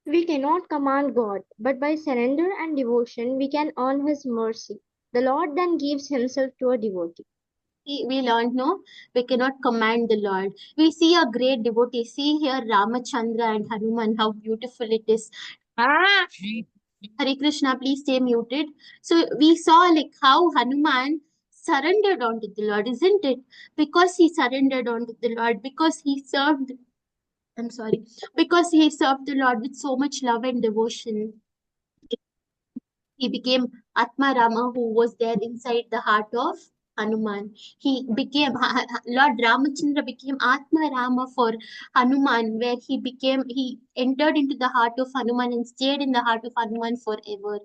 We cannot command God, but by surrender and devotion we can earn His mercy. The Lord then gives Himself to a devotee. We learned, no, we cannot command the Lord. We see a great devotee. See here, Ramachandra and Hanuman, how beautiful it is. Hare Krishna, please stay muted. So we saw like how Hanuman surrendered unto the Lord, isn't it? Because he surrendered unto the Lord, because he served, I'm sorry, because he served the Lord with so much love and devotion. He became Atma Rama, who was there inside the heart of Hanuman. He became Lord Ramachandra became Atma Rama for Hanuman, where he entered into the heart of Hanuman and stayed in the heart of Hanuman forever.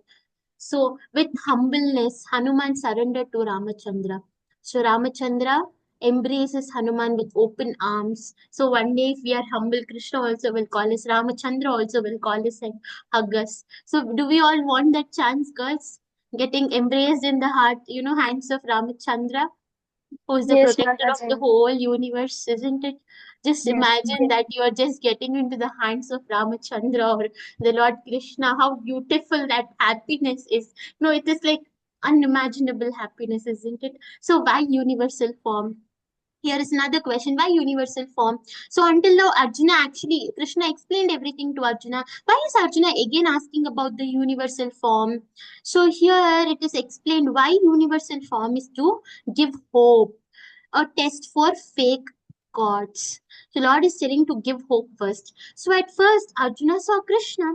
So with humbleness, Hanuman surrendered to Ramachandra. So Ramachandra embraces Hanuman with open arms. So one day, if we are humble, Krishna also will call us. Ramachandra also will call us and hug us. So do we all want that chance, girls? Getting embraced in the heart, hands of Ramachandra, who is the Yes, protector of the Mataji. whole universe, isn't it? Just Yes. imagine that you are just getting into the hands of Ramachandra or the Lord Krishna. How beautiful that happiness is. No, it is like unimaginable happiness, isn't it? So why universal form? Here is another question. Why universal form? So until now, Krishna explained everything to Arjuna. Why is Arjuna again asking about the universal form? So here it is explained why universal form is to give hope, a test for fake gods. So Lord is telling to give hope first. So at first, Arjuna saw Krishna,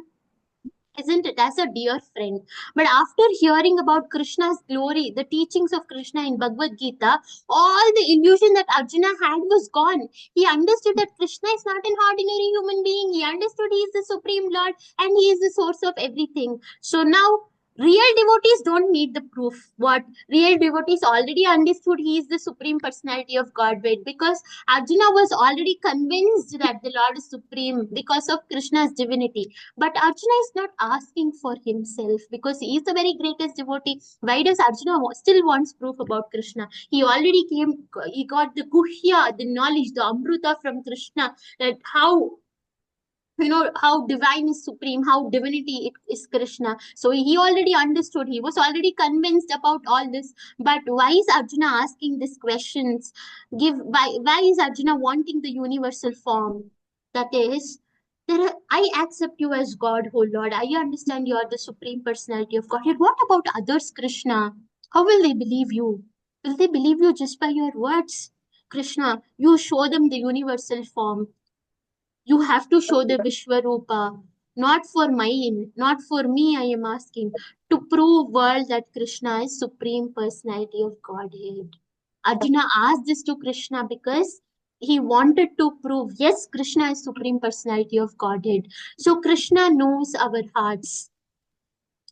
isn't it, as a dear friend. But after hearing about Krishna's glory, the teachings of Krishna in Bhagavad Gita, all the illusion that Arjuna had was gone. He understood that Krishna is not an ordinary human being. He understood he is the Supreme Lord and he is the source of everything. So now, real devotees don't need the proof. What? Real devotees already understood he is the Supreme Personality of Godhead, because Arjuna was already convinced that the Lord is supreme because of Krishna's divinity. But Arjuna is not asking for himself because he is the very greatest devotee. Why does Arjuna still wants proof about Krishna? He got the Guhya, the knowledge, the Amruta from Krishna, that how how divine is supreme, how divinity it is Krishna. So he already understood, he was already convinced about all this. But why is Arjuna asking these questions? Why is Arjuna wanting the universal form? That is, I accept you as God, oh Lord. I understand you are the supreme personality of Godhead. What about others, Krishna? How will they believe you? Will they believe you just by your words? Krishna, you show them the universal form. You have to show the Vishwarupa, not for mine, not for me, I am asking, to prove world that Krishna is Supreme Personality of Godhead. Arjuna asked this to Krishna because he wanted to prove, yes, Krishna is Supreme Personality of Godhead. So Krishna knows our hearts.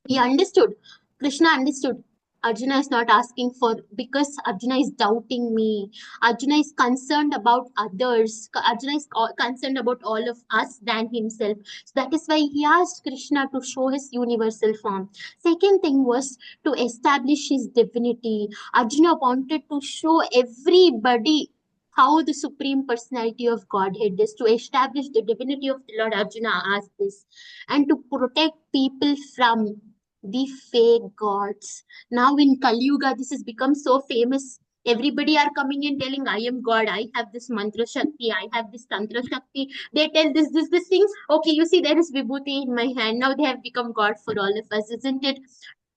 He understood. Krishna understood. Arjuna is not asking for, because Arjuna is doubting me. Arjuna is concerned about others. Arjuna is concerned about all of us than himself. So that is why he asked Krishna to show his universal form. Second thing was to establish his divinity. Arjuna wanted to show everybody how the Supreme Personality of Godhead is, to establish the divinity of the Lord. Arjuna asked this, and to protect people from the fake gods. Now in Kali Yuga, this has become so famous. Everybody are coming and telling, I am God, I have this mantra shakti, I have this tantra shakti. They tell this things. Okay, you see, there is vibhuti in my hand. Now they have become God for all of us, isn't it?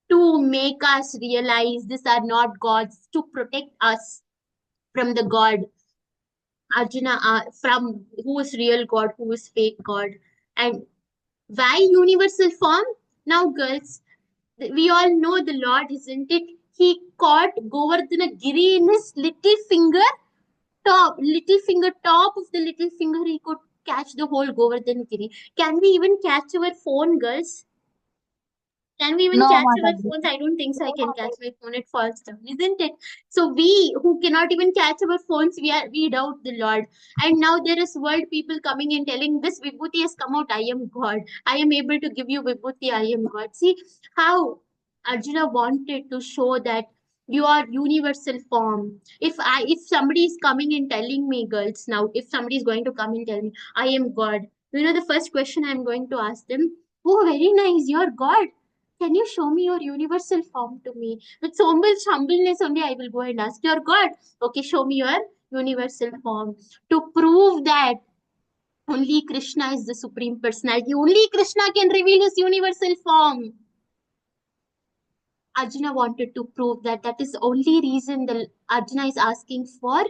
To make us realize these are not gods, to protect us from the God. Arjuna, from who is real God, who is fake God. And why universal form? Now, girls, we all know the Lord, isn't it? He caught Govardhana Giri in his little finger top of the little finger. He could catch the whole Govardhana Giri. Can we even catch our phone, girls? Can we even No, catch our Mataji. phones? I don't think so. I can catch my phone. It falls down, isn't it? So we who cannot even catch our phones, we doubt the Lord. And now there is world people coming and telling, this Vibhuti has come out. I am God. I am able to give you Vibhuti. I am God. See how Arjuna wanted to show that you are universal form. If somebody is coming and telling me, girls, now if somebody is going to come and tell me I am God, the first question I'm going to ask them, oh, very nice, you're God. Can you show me your universal form to me? With so much humbleness only, I will go and ask, your God, okay, show me your universal form. To prove that only Krishna is the supreme personality, only Krishna can reveal his universal form. Arjuna wanted to prove that. That is the only reason the Arjuna is asking for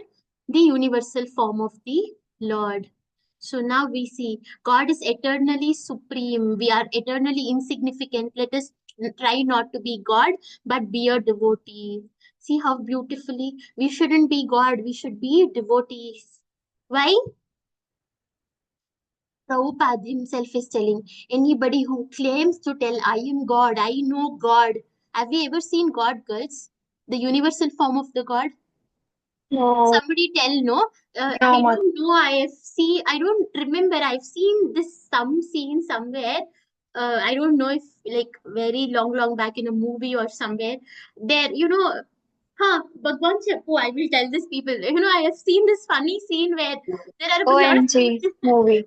the universal form of the Lord. So now we see God is eternally supreme. We are eternally insignificant. Let us try not to be God, but be a devotee. See how beautifully we shouldn't be God, we should be devotees. Why? Prabhupada himself is telling, anybody who claims to tell, I am God, I know God. Have you ever seen God, girls? The universal form of the God? No, Somebody tell, no? I no, don't know. I don't remember. I've seen this some scene somewhere. I don't know if like very long back in a movie or somewhere. There, Bhagwan Chappu, I will tell this people. I have seen this funny scene where there are a lot of OMG people. movie.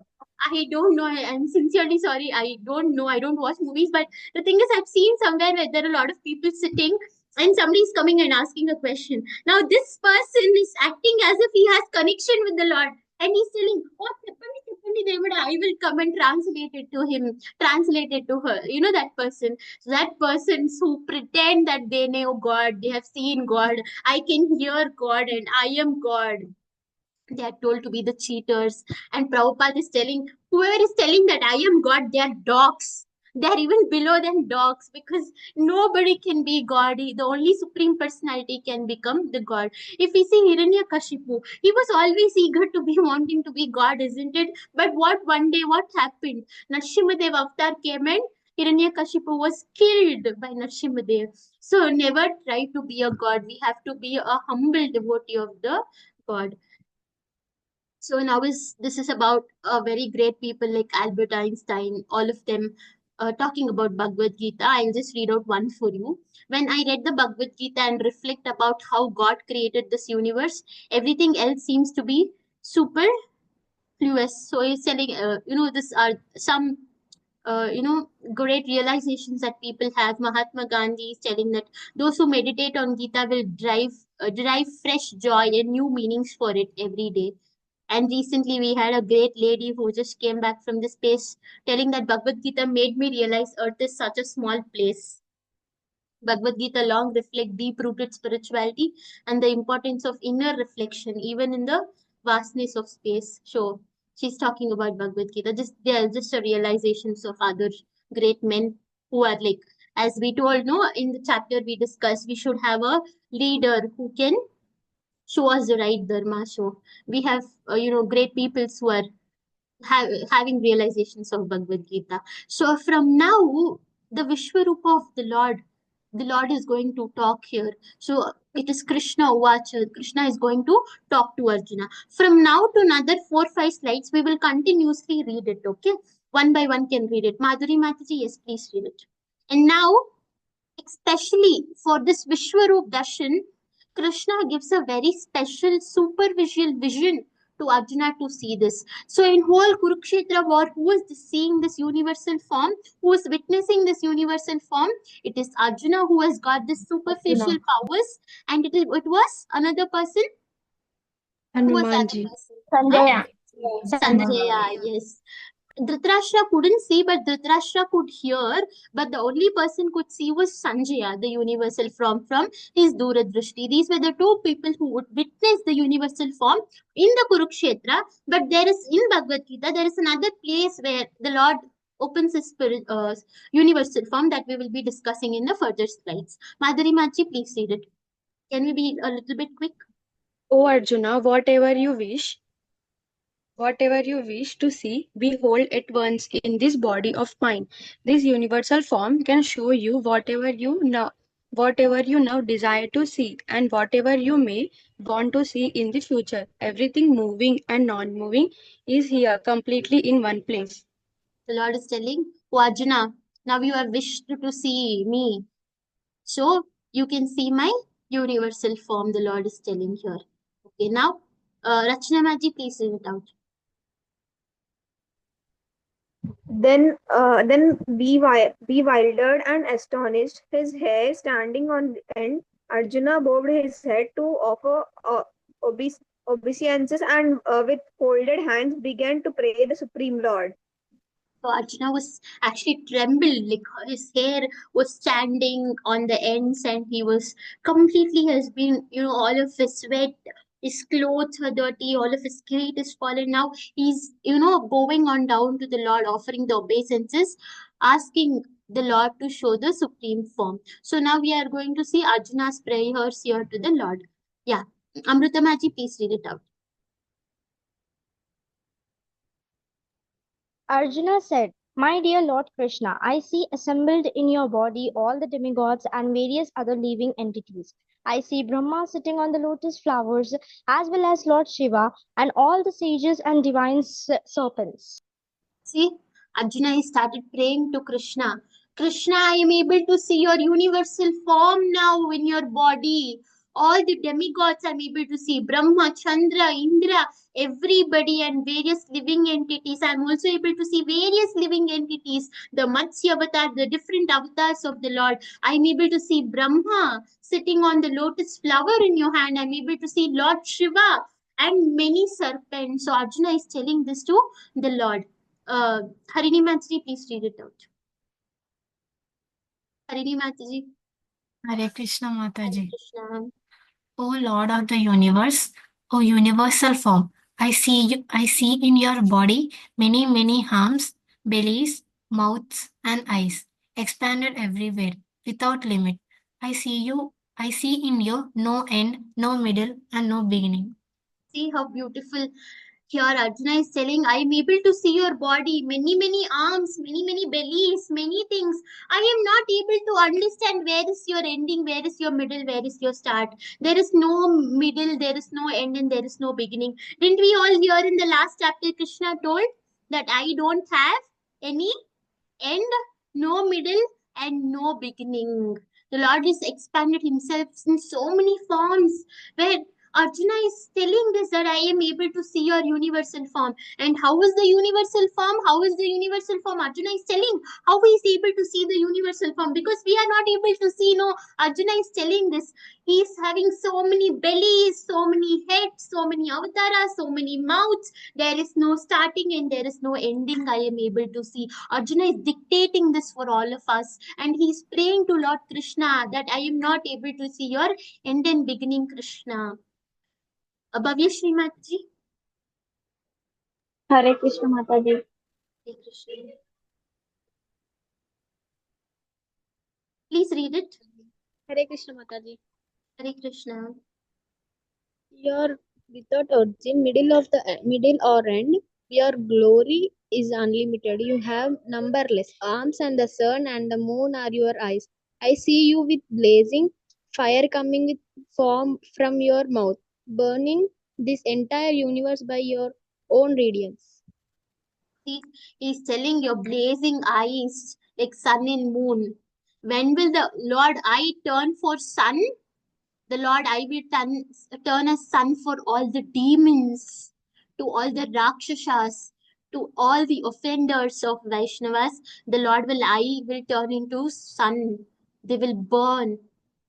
I don't know. I'm sincerely sorry. I don't know. I don't watch movies. But the thing is, I've seen somewhere where there are a lot of people sitting and somebody is coming and asking a question. Now, this person is acting as if he has connection with the Lord. And he's telling, oh, Tippani, Devada, I will come and translate it to him, translate it to her. That person. So that persons who pretend that they know God, they have seen God, I can hear God and I am God, they are told to be the cheaters. And Prabhupada is telling, whoever is telling that I am God, they are dogs. They are even below than dogs, because nobody can be God. The only supreme personality can become the God. If we see Hiranyakashipu, he was always eager to be wanting to be God, isn't it? But one day, what happened? Nrsimhadev avatar came and Hiranyakashipu was killed by Nrsimhadev. So never try to be a God. We have to be a humble devotee of the God. So now this is about very great people like Albert Einstein, all of them talking about Bhagavad Gita. I'll just read out one for you. When I read the Bhagavad Gita and reflect about how God created this universe, everything else seems to be super superfluous. So he's telling, this are some great realizations that people have. Mahatma Gandhi is telling that those who meditate on Gita will derive fresh joy and new meanings for it every day. And recently we had a great lady who just came back from the space telling that Bhagavad Gita made me realize Earth is such a small place. Bhagavad Gita long reflect deep-rooted spirituality and the importance of inner reflection, even in the vastness of space. So she's talking about Bhagavad Gita. Just they are just a realizations of other great men who are like, as we told, no, in the chapter we discussed, we should have a leader who can show us the right dharma. So we have, great peoples who are having realizations of Bhagavad Gita. So from now, the Vishwarupa of the Lord is going to talk here. So it is Krishna Uvacha. Krishna is going to talk to Arjuna. From now to another 4 5 slides, we will continuously read it. Okay, one by one can read it. Madhuri Mataji, yes, please read it. And now, especially for this Vishwarup Darshan, Krishna gives a very special superficial vision to Arjuna to see this. So in whole Kurukshetra war, who is seeing this universal form? Who is witnessing this universal form? It is Arjuna who has got this superficial Arjuna. powers, and it was another person. Who was the other Hanumanji. person? Huh? Sanjaya. Sanjaya, yes. Dhritarashtra couldn't see, but Dhritarashtra could hear. But the only person could see was Sanjaya, the universal form from his Duradrashti. These were the two people who would witness the universal form in the Kurukshetra. But there is in Bhagavad Gita, there is another place where the Lord opens his spirit, universal form that we will be discussing in the further slides. Madhuri Machi, please read it. Can we be a little bit quick? O Arjuna, whatever you wish to see, behold at once in this body of mine. This universal form can show you whatever you now desire to see, and whatever you may want to see in the future. Everything moving and non-moving is here completely in one place. The Lord is telling, oh Arjuna, now you have wished to see me. So you can see my universal form, the Lord is telling here. Okay, now, Rachna Maji, please read it out. Then bewildered and astonished, his hair standing on end, Arjuna bowed his head to offer obeisances and with folded hands began to pray the Supreme Lord. So Arjuna was actually trembled, like his hair was standing on the ends, and he was completely has been, all of his sweat, his clothes were dirty, all of his kirit is fallen. Now he's, going on down to the Lord, offering the obeisances, asking the Lord to show the supreme form. So now we are going to see Arjuna's prayers here to the Lord. Yeah, Amrutamaji, please read it out. Arjuna said, my dear Lord Krishna, I see assembled in your body all the demigods and various other living entities. I see Brahma sitting on the lotus flowers, as well as Lord Shiva and all the sages and divine serpents. See, Arjuna he started praying to Krishna. Krishna, I am able to see your universal form now in your body. All the demigods I'm able to see. Brahma, Chandra, Indra, everybody and various living entities. I'm also able to see various living entities. The Matsya avatar, the different avatars of the Lord. I'm able to see Brahma sitting on the lotus flower in your hand. I'm able to see Lord Shiva and many serpents. So Arjuna is telling this to the Lord. Harini Mataji, please read it out. Harini Mataji. Hare Krishna Hare Mataji. Krishna. O Lord of the universe, O universal form, I see in your body many, many arms, bellies, mouths, and eyes, expanded everywhere, without limit. I see in you no end, no middle, and no beginning. See how beautiful here Arjuna is telling, I am able to see your body, many, many arms, many, many bellies, many things. I am not able to understand where is your ending, where is your middle, where is your start. There is no middle, there is no end, and there is no beginning. Didn't we all hear in the last chapter, Krishna told that I don't have any end, no middle, and no beginning. The Lord has expanded himself in so many forms where Arjuna is telling this that I am able to see your universal form. And how is the universal form? How is the universal form? Arjuna is telling how he is able to see the universal form, because we are not able to see. No, Arjuna is telling this. He is having so many bellies, so many heads, so many avatars, so many mouths. There is no starting and there is no ending. I am able to see. Arjuna is dictating this for all of us, and he is praying to Lord Krishna that I am not able to see your end and beginning, Krishna. Bhavya Srimatji. Hare Krishna Mataji. Hare Krishna. Please read it. Hare Krishna Mataji. Hare Krishna. Your without origin, middle or end, your glory is unlimited. You have numberless arms, and the sun and the moon are your eyes. I see you with blazing fire coming with from your mouth, burning this entire universe by your own radiance. See, he's telling your blazing eyes like sun and moon. When will the Lord I turn for sun? The Lord I will turn as sun for all the demons, to all the Rakshasas, to all the offenders of Vaishnavas. The Lord I will turn into sun. They will burn.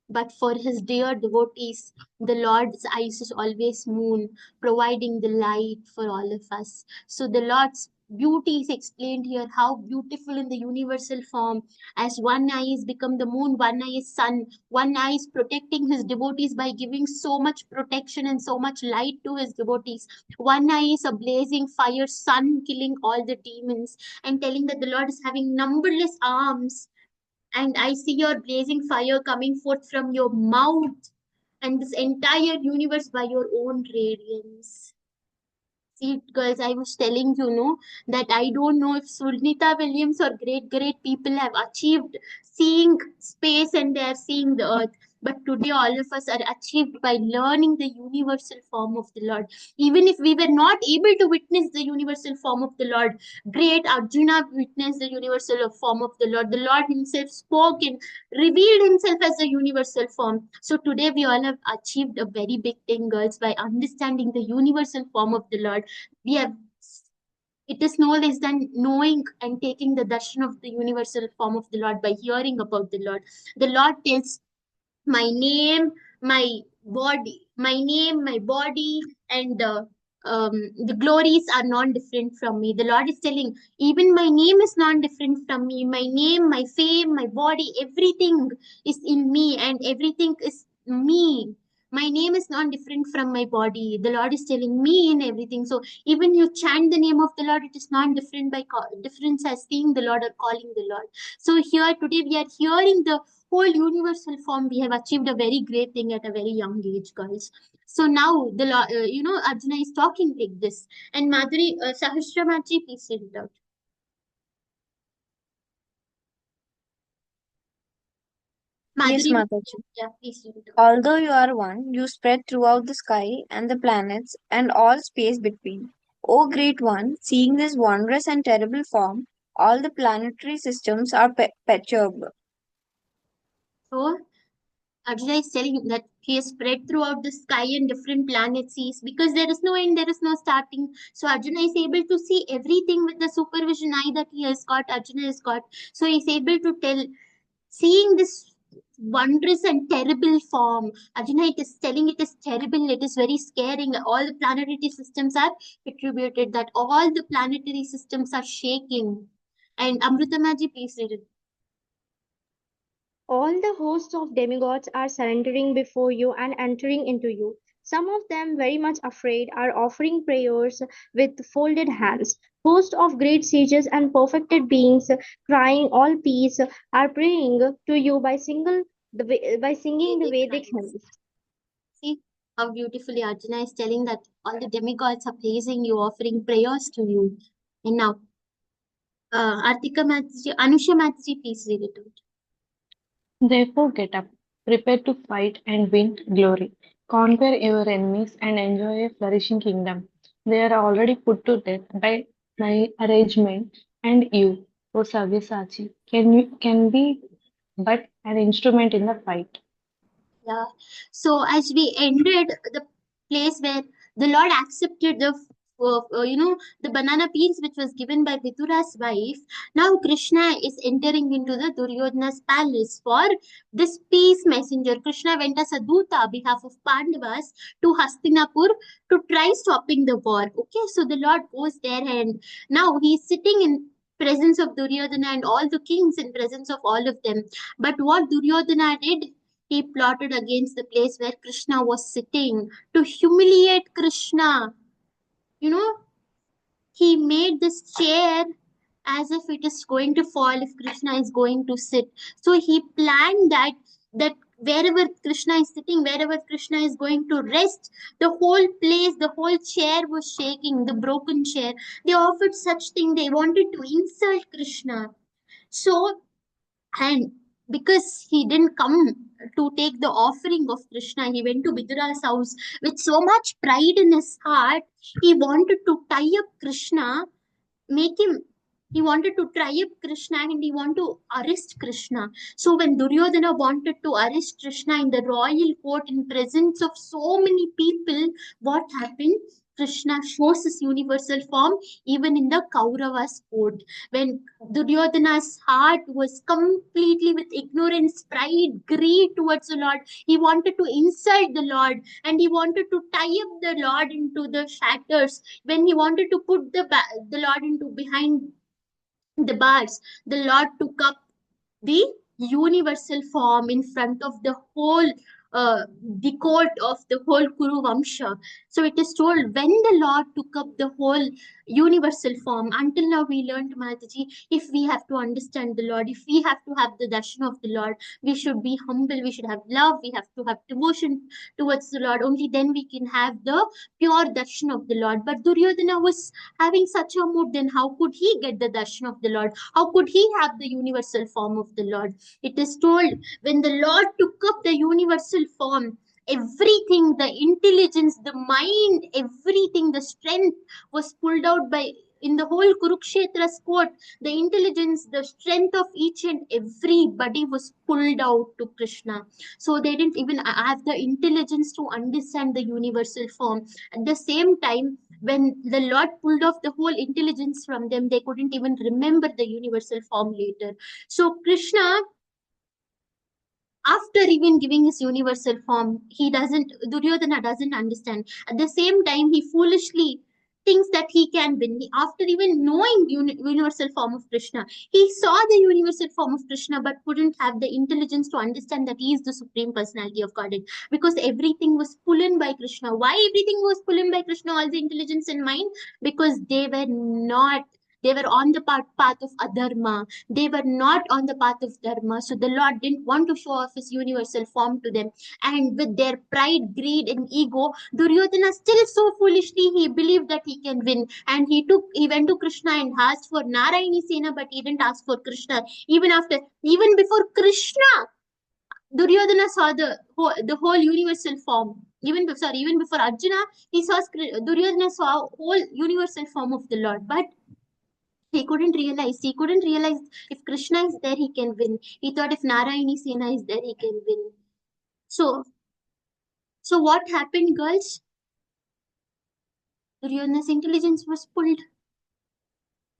But for his dear devotees, the Lord's eyes is always moon, providing the light for all of us. So the Lord's beauty is explained here, how beautiful in the universal form. As one eye is become the moon, one eye is sun, one eye is protecting his devotees by giving so much protection and so much light to his devotees. One eye is a blazing fire, sun killing all the demons, and telling that the Lord is having numberless arms, and I see your blazing fire coming forth from your mouth, and this entire universe by your own radiance. See, girls, I was telling you, no, that I don't know if Sunita Williams or great people have achieved seeing space and they are seeing the earth. But today, all of us are achieved by learning the universal form of the Lord. Even if we were not able to witness the universal form of the Lord, great Arjuna witnessed the universal form of the Lord. The Lord Himself spoke and revealed Himself as the universal form. So today, we all have achieved a very big thing, girls, by understanding the universal form of the Lord. We have, it is no less than knowing and taking the darshan of the universal form of the Lord by hearing about the Lord. The Lord tells my name, my body, and the glories are non-different from me. The Lord is telling, even my name is non-different from me. My name, my fame, my body, everything is in me, and everything is me. My name is not different from my body. The Lord is telling me in everything. So even you chant the name of the Lord, it is not different by difference as seeing the Lord or calling the Lord. So here today we are hearing the whole universal form. We have achieved a very great thing at a very young age, guys. So now Arjuna is talking like this, and Madhuri Sahasramachi, please read it out. Yes, Madhuri, Mataji. yeah, please read it out. Although you are one, you spread throughout the sky and the planets and all space between. O great one, seeing this wondrous and terrible form, all the planetary systems are perturbed. So Arjuna is telling him that he is spread throughout the sky and different planets sees, because there is no end, there is no starting. So Arjuna is able to see everything with the supervision eye that he has got, Arjuna has got. So he is able to tell, seeing this wondrous and terrible form. Arjuna, it is telling it is terrible, it is very scaring. All the planetary systems are attributed, that all the planetary systems are shaking. And Amrutamaji, please read it. All the hosts of demigods are surrendering before you and entering into you. Some of them, very much afraid, are offering prayers with folded hands. Hosts of great sages and perfected beings, crying all peace, are praying to you by singing the Vedic Vedic lines. hymns. See how beautifully Arjuna is telling that all the demigods are praising you, offering prayers to you. And now, Artika Mataji, Anusha Mataji, please read it out. Therefore get up, prepare to fight and win glory. Conquer your enemies and enjoy a flourishing kingdom. They are already put to death by my arrangement, and you, O Sabyasachi, can be but an instrument in the fight. Yeah. So as we ended the place where the Lord accepted the banana peels which was given by Vidura's wife. Now Krishna is entering into the Duryodhana's palace for this peace messenger. Krishna went as a Duta on behalf of Pandavas to Hastinapur to try stopping the war. Okay, so the Lord goes there, and now he is sitting in presence of Duryodhana and all the kings, in presence of all of them. But what Duryodhana did, he plotted against the place where Krishna was sitting to humiliate Krishna. You know, he made this chair as if it is going to fall if Krishna is going to sit. So he planned that wherever Krishna is sitting, wherever Krishna is going to rest, the whole place, the whole chair was shaking, the broken chair. They offered such thing. They wanted to insult Krishna. So, and because he didn't come to take the offering of Krishna, he went to Vidura's house with so much pride in his heart. He wanted to tie up Krishna, make him, he wanted to try up Krishna and he wanted to arrest Krishna. So when Duryodhana wanted to arrest Krishna in the royal court in presence of so many people, what happened? Krishna shows his universal form even in the Kauravas court. When Duryodhana's heart was completely with ignorance, pride, greed towards the Lord, he wanted to insult the Lord and he wanted to tie up the Lord into the shatters. When he wanted to put the Lord into behind the bars, the Lord took up the universal form in front of the whole the court of the whole Kuru Vamsha. So it is told when the Lord took up the whole universal form. Until now, we learned, Mataji, if we have to understand the Lord, if we have to have the darshan of the Lord, we should be humble, we should have love, we have to have devotion towards the Lord. Only then we can have the pure darshan of the Lord. But Duryodhana was having such a mood, then how could he get the darshan of the Lord? How could he have the universal form of the Lord? It is told when the Lord took up the universal form, everything, the intelligence, the mind, everything, the strength was pulled out by in the whole Kurukshetra's court. The intelligence, the strength of each and everybody was pulled out to Krishna. So they didn't even have the intelligence to understand the universal form. At the same time, when the Lord pulled off the whole intelligence from them, they couldn't even remember the universal form later. So Krishna, after even giving his universal form, Duryodhana doesn't understand. At the same time, he foolishly thinks that he can win. After even knowing universal form of Krishna, he saw the universal form of Krishna but couldn't have the intelligence to understand that he is the supreme personality of Godhead, because everything was pullen by Krishna. Why everything was pullen by Krishna, all the intelligence and mind? Because they were on the path of adharma. They were not on the path of dharma. So the Lord didn't want to show off his universal form to them. And with their pride, greed, and ego, Duryodhana still so foolishly he believed that he can win. And he went to Krishna and asked for Narayani Sena, but he didn't ask for Krishna. Even before Krishna, Duryodhana saw the whole universal form. Even before Arjuna, Duryodhana saw whole universal form of the Lord. But he couldn't realize if Krishna is there, he can win. He thought if Narayani Sena is there, he can win. So, so what happened, girls? Duryodhana's intelligence was pulled.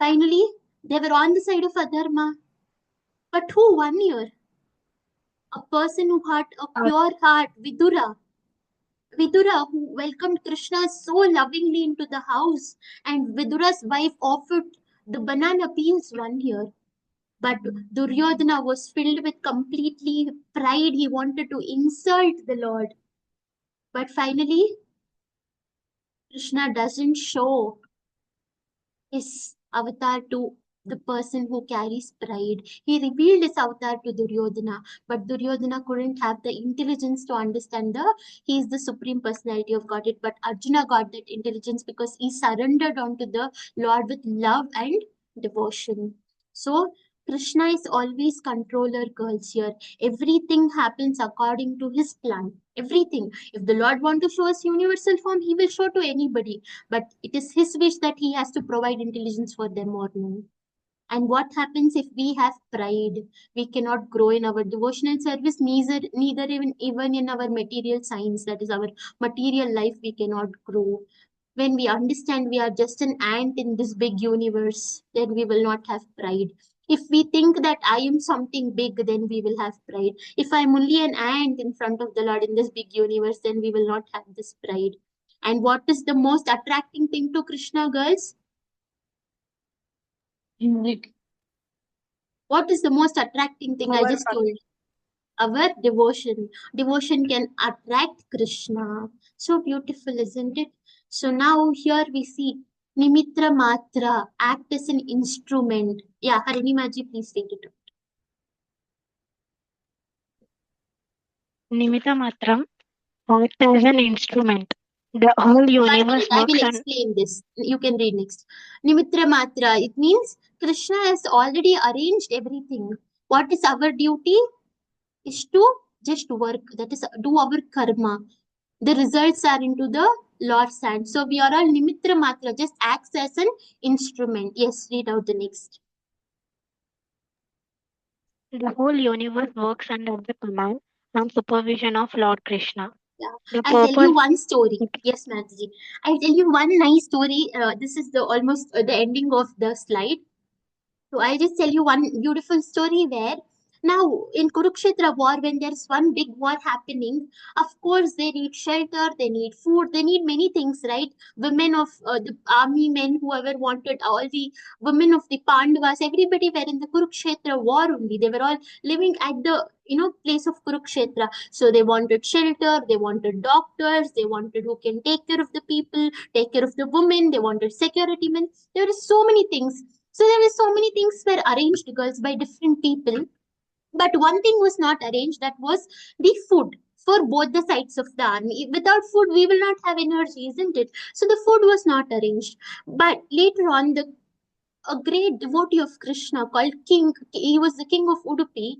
Finally, they were on the side of Adharma. But who won here? A person who had a pure heart, Vidura. Vidura, who welcomed Krishna so lovingly into the house, and Vidura's wife offered the banana peels one year. But Duryodhana was filled with completely pride. He wanted to insult the Lord. But finally, Krishna doesn't show his avatar to the person who carries pride. He revealed his avatar to Duryodhana, but Duryodhana couldn't have the intelligence to understand he is the supreme personality of Godhead. But Arjuna got that intelligence because he surrendered unto the Lord with love and devotion. So Krishna is always controller, girls, here. Everything happens according to his plan. Everything. If the Lord want to show us universal form, he will show to anybody, but it is his wish that he has to provide intelligence for them or no. And what happens if we have pride? We cannot grow in our devotional service, neither even in our material science, that is our material life, we cannot grow. When we understand we are just an ant in this big universe, then we will not have pride. If we think that I am something big, then we will have pride. If I'm only an ant in front of the Lord in this big universe, then we will not have this pride. And what is the most attracting thing to Krishna, girls? Indeed. What is the most attracting thing? I Our just told. Our devotion. Devotion can attract Krishna. So beautiful, isn't it? So now here we see Nimitra Matra act as an instrument. Yeah, Harini Maji, please take it up. Nimitta Matram acts as an instrument. The whole 5 universe minutes, I works will on. explain this. You can read next. Nimitra Matra, it means Krishna has already arranged everything. What is our duty? Is to just work, that is, do our karma. The results are into the Lord's hand. So we are all Nimitra Matra, just acts as an instrument. Yes, read out the next. The whole universe works under the command and supervision of Lord Krishna. Yeah, The I'll tell you purpose. one story. Yes, Mataji. I'll tell you one nice story. This is the almost the ending of the slide. So I'll just tell you one beautiful story where now in Kurukshetra war, when there's one big war happening, of course they need shelter, they need food, they need many things, right? Women of the army men, whoever wanted, all the women of the Pandavas, everybody were in the Kurukshetra war only. They were all living at the place of Kurukshetra. So they wanted shelter, they wanted doctors, they wanted who can take care of the people, take care of the women, they wanted security men. There were so many things, so there were so many things were arranged, girls, by different people. But one thing was not arranged, that was the food for both the sides of the army. Without food, we will not have energy, isn't it? So the food was not arranged. But later on, a great devotee of Krishna called King, he was the king of Udupi,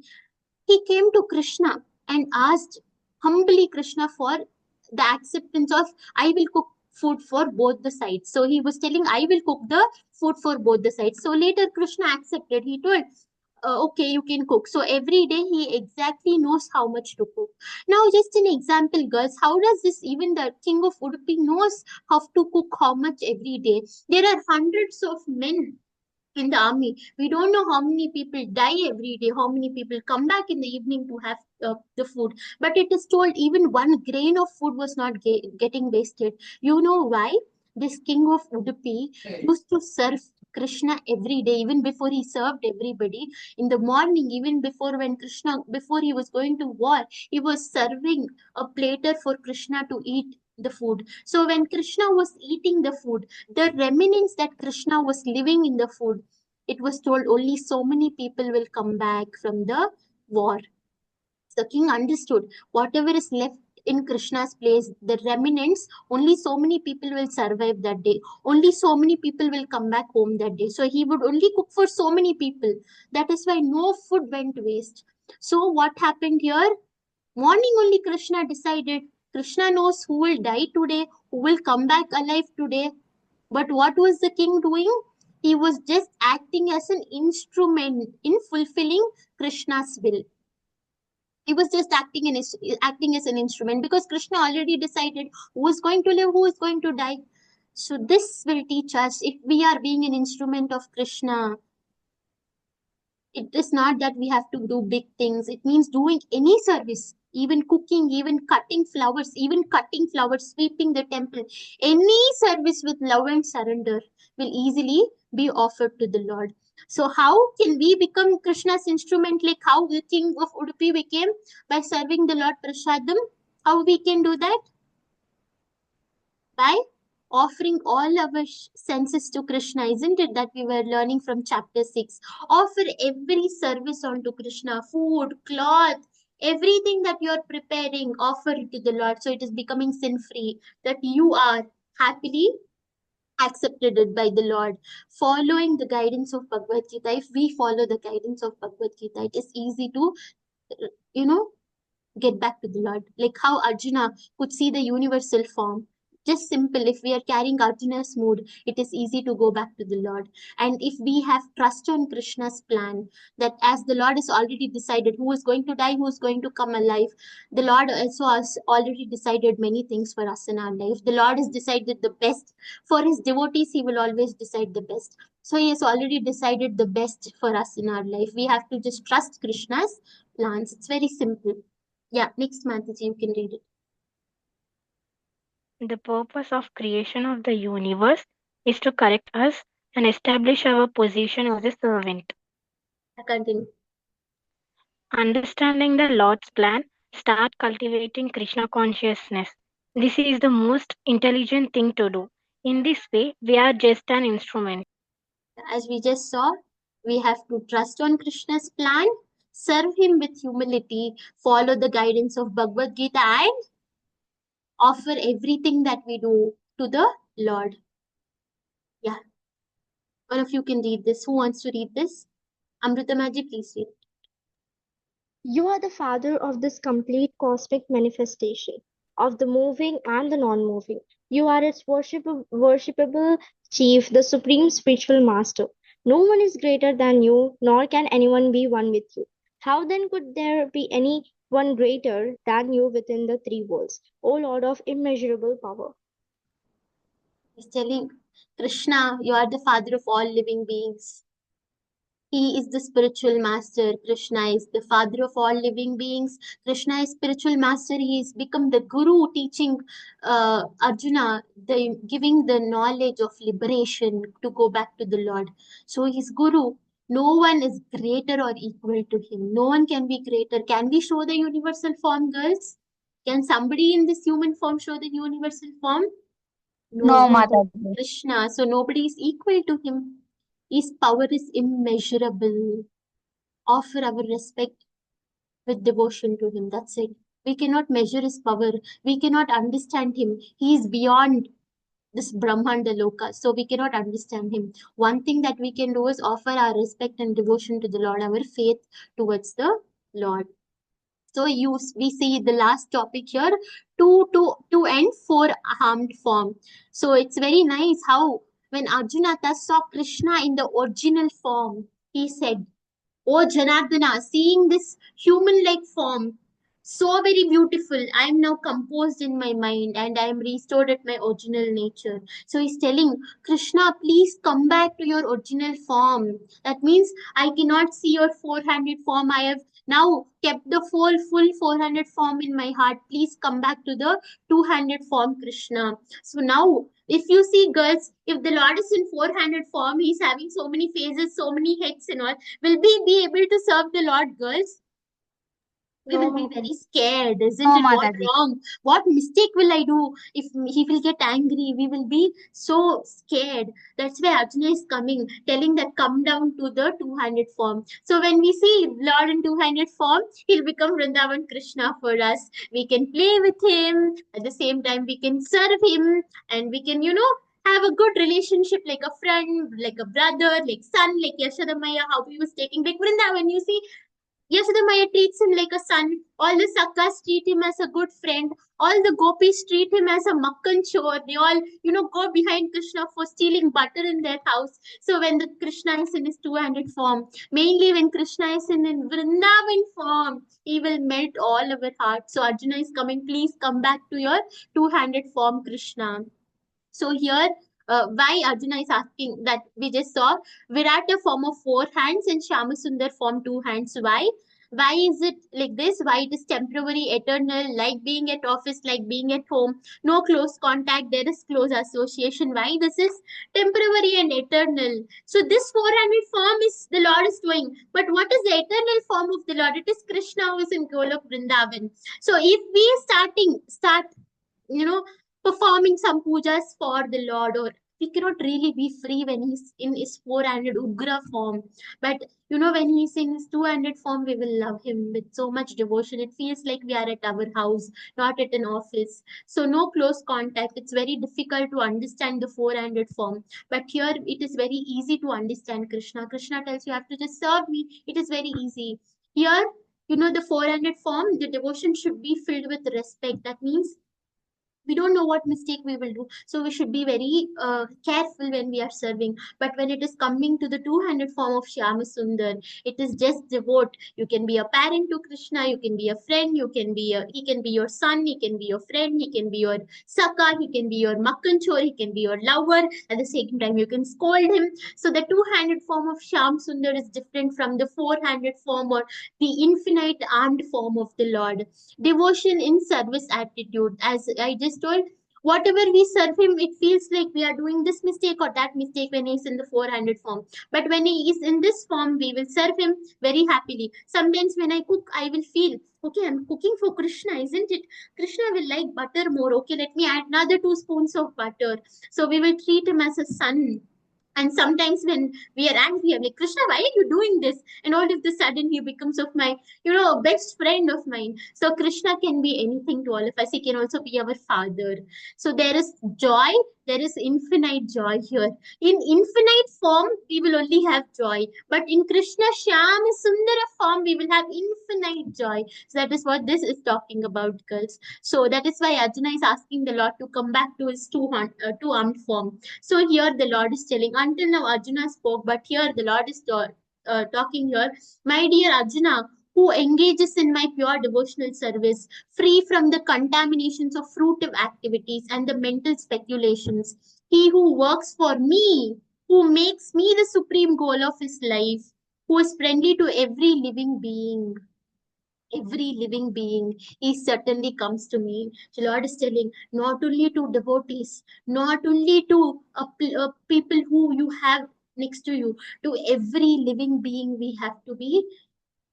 he came to Krishna and asked humbly Krishna for the acceptance of, I will cook food for both the sides. So he was telling, I will cook the food for both the sides. So later Krishna accepted. He told, okay, you can cook. So every day he exactly knows how much to cook. Now, just an example, girls, how does this, even the king of Udupi knows how to cook how much every day? There are hundreds of men in the army. We don't know how many people die every day, how many people come back in the evening to have the food. But it is told even one grain of food was not getting wasted. You know why? This king of Udupi used to serve Krishna every day, even before he served everybody. In the morning, even before he was going to war, he was serving a platter for Krishna to eat the food. So when Krishna was eating the food, the remnants that Krishna was living in the food, it was told only so many people will come back from the war. The king understood whatever is left in Krishna's place, the remnants, only so many people will survive that day. Only so many people will come back home that day. So he would only cook for so many people. That is why no food went waste. So what happened here? Morning only Krishna decided. Krishna knows who will die today, who will come back alive today. But what was the king doing? He was just acting as an instrument in fulfilling Krishna's will. He was just acting as an instrument, because Krishna already decided who is going to live, who is going to die. So this will teach us, if we are being an instrument of Krishna, it is not that we have to do big things. It means doing any service, even cooking, even cutting flowers, sweeping the temple. Any service with love and surrender will easily be offered to the Lord. So how can we become Krishna's instrument, like how the king of Udupi became by serving the Lord Prasadam? How we can do that? By offering all our senses to Krishna, isn't it? That we were learning from chapter 6. Offer every service onto Krishna, food, cloth, everything that you are preparing, offer it to the Lord. So it is becoming sin free, that you are happily accepted it by the Lord. Following the guidance of Bhagavad Gita, if we follow the guidance of Bhagavad Gita, it is easy to, you know, get back to the Lord. Like how Arjuna could see the universal form. Just simple. If we are carrying Arjuna's mood, it is easy to go back to the Lord. And if we have trust on Krishna's plan, that as the Lord has already decided who is going to die, who is going to come alive, the Lord also has already decided many things for us in our life. The Lord has decided the best for his devotees. He will always decide the best. So he has already decided the best for us in our life. We have to just trust Krishna's plans. It's very simple. Yeah, next Mataji, you can read it. The purpose of creation of the universe is to correct us and establish our position as a servant. Continue. Understanding the Lord's plan, start cultivating Krishna consciousness. This is the most intelligent thing to do. In this way, we are just an instrument. As we just saw, we have to trust on Krishna's plan, serve him with humility, follow the guidance of Bhagavad Gita, and offer everything that we do to the Lord. Yeah. One of you can read this. Who wants to read this? Amritamaji, please read. You are the father of this complete cosmic manifestation, of the moving and the non-moving. You are its worshipable chief, the supreme spiritual master. No one is greater than you, nor can anyone be one with you. How then could there be any one greater than you within the three worlds, O Lord of immeasurable power? He's telling Krishna, you are the father of all living beings. He is the spiritual master. Krishna is the father of all living beings. Krishna is spiritual master. He has become the guru, teaching Arjuna, giving the knowledge of liberation to go back to the Lord. So he's guru. No one is greater or equal to him. No one can be greater. Can we show the universal form, girls? Can somebody in this human form show the universal form? No, No. Mataji. Krishna. So nobody is equal to him. His power is immeasurable. Offer our respect with devotion to him. That's it. We cannot measure his power. We cannot understand him. He is beyond this Brahmanda Loka. So we cannot understand him. One thing that we can do is offer our respect and devotion to the Lord, our faith towards the Lord. So we see the last topic here, two and four harmed form. So it's very nice how when Arjuna thus saw Krishna in the original form, he said, "Oh Janardana, seeing this human-like form, so very beautiful, I am now composed in my mind and I am restored at my original nature." So he's telling Krishna, please come back to your original form. That means I cannot see your four-handed form. I have now kept the full four-handed form in my heart. Please come back to the two-handed form, Krishna. So now, if you see, girls, if the Lord is in four-handed form, he's having so many phases, so many heads and all. Will we be able to serve the Lord, girls? We will be very scared, isn't No, it? What Mataji. wrong? What mistake will I do if he will get angry? We will be so scared. That's why Arjuna is coming, telling that come down to the two-handed form. So when we see Lord in two-handed form, he'll become Vrindavan Krishna for us. We can play with him. At the same time, we can serve him, and we can, have a good relationship like a friend, like a brother, like son, like Yashoda Maya, how he was taking like Vrindavan. You see, Yashodamaya treats him like a son. All the Sakkas treat him as a good friend. All the Gopis treat him as a makkan chore. They all, go behind Krishna for stealing butter in their house. So when the Krishna is in his two-handed form, mainly when Krishna is in Vrindavan form, he will melt all our hearts. So Arjuna is coming, please come back to your two-handed form, Krishna. So here, why Arjuna is asking that we just saw Virata form of four hands and Shamasundar form two hands. Why? Why is it like this? Why it is temporary, eternal, like being at office, like being at home? No close contact, there is close association. Why this is temporary and eternal? So this 400 form is the Lord is doing. But what is the eternal form of the Lord? It is Krishna who is in Golok Vrindavan. So if we start performing some pujas for the Lord, or we cannot really be free when he's in his four-handed Ugra form. But when he's in his two-handed form, we will love him with so much devotion. It feels like we are at our house, not at an office. So no close contact. It's very difficult to understand the four-handed form. But here it is very easy to understand Krishna. Krishna tells you have to just serve me. It is very easy. Here, the four-handed form, the devotion should be filled with respect. That means We don't know what mistake we will do, so we should be very careful when we are serving. But when it is coming to the two-handed form of Shyama Sundar, it is just devote. You can be a parent to Krishna, you can be a friend, he can be your son, he can be your friend, he can be your saka, he can be your makkanchor, he can be your lover. At the same time, you can scold him. So the two-handed form of Shyam Sundar is different from the four-handed form or the infinite armed form of the Lord. Devotion in service attitude, as I just told, whatever we serve him, it feels like we are doing this mistake or that mistake when he's in the four-handed form. But when he is in this form, we will serve him very happily. Sometimes when I cook, I will feel, okay, I'm cooking for Krishna, isn't it? Krishna will like butter more. Okay, let me add another 2 spoons of butter. So we will treat him as a son. And sometimes when we are angry, I'm like, Krishna, why are you doing this? And all of a sudden, he becomes of my, best friend of mine. So Krishna can be anything to all of us. He can also be our father. So there is joy. There is infinite joy here. In infinite form, we will only have joy. But in Krishna Shyama Sundara form, we will have infinite joy. So that is what this is talking about, girls. So that is why Arjuna is asking the Lord to come back to his two-armed form. So here the Lord is telling, until now Arjuna spoke, but here the Lord is talking here, my dear Arjuna, who engages in my pure devotional service, free from the contaminations of fruitive activities and the mental speculations, he who works for me, who makes me the supreme goal of his life, who is friendly to every living being, he certainly comes to me. The Lord is telling, not only to devotees, not only to people who you have next to you, to every living being, we have to be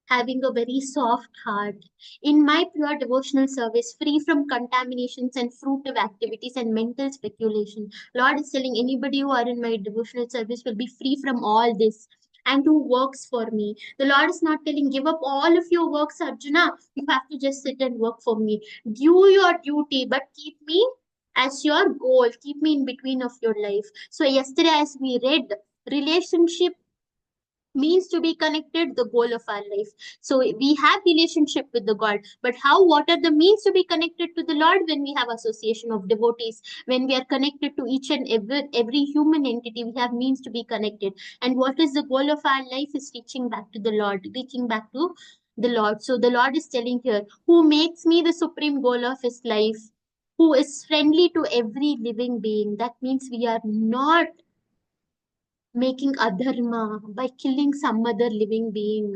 having a very soft heart. In my pure devotional service, free from contaminations and fruitive activities and mental speculation, Lord is telling anybody who are in my devotional service will be free from all this and who works for me. The Lord is not telling, give up all of your works, Arjuna. You have to just sit and work for me. Do your duty, but keep me as your goal. Keep me in between of your life. So yesterday, as we read, relationship means to be connected, the goal of our life. So we have relationship with the God, but what are the means to be connected to the Lord? When we have association of devotees, when we are connected to each and every human entity, we have means to be connected. And what is the goal of our life? Is reaching back to the Lord, reaching back to the Lord. So the Lord is telling here, who makes me the supreme goal of his life, who is friendly to every living being. That means we are not making adharma, by killing some other living being,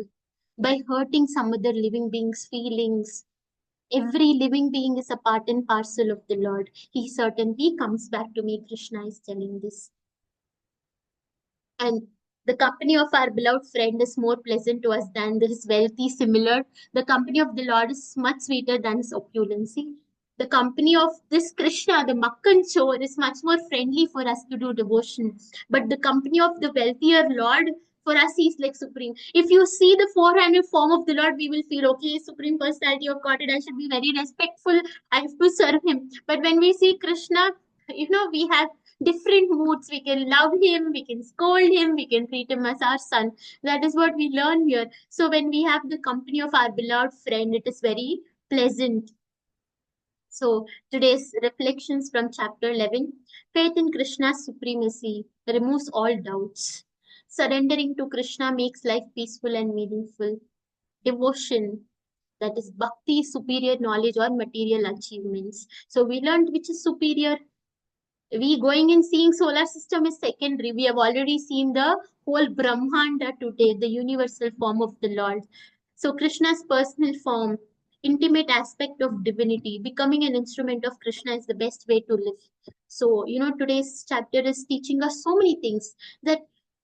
by hurting some other living being's feelings. Every living being is a part and parcel of the Lord. He certainly comes back to me. Krishna is telling this. And the company of our beloved friend is more pleasant to us than his wealthy similar. The company of the Lord is much sweeter than his opulency. The company of this Krishna, the Makkan Chor, is much more friendly for us to do devotion. But the company of the wealthier Lord, for us, he is like supreme. If you see the four-handed form of the Lord, we will feel, okay, supreme personality of Godhead, I should be very respectful, I have to serve him. But when we see Krishna, we have different moods. We can love him, we can scold him, we can treat him as our son. That is what we learn here. So when we have the company of our beloved friend, it is very pleasant. So today's reflections from chapter 11, faith in Krishna's supremacy removes all doubts. Surrendering to Krishna makes life peaceful and meaningful. Devotion, that is bhakti, superior knowledge or material achievements. So we learned which is superior. We going and seeing solar system is secondary. We have already seen the whole Brahmanda today, the universal form of the Lord. So Krishna's personal form, intimate aspect of divinity, becoming an instrument of Krishna is the best way to live. So, today's chapter is teaching us so many things, that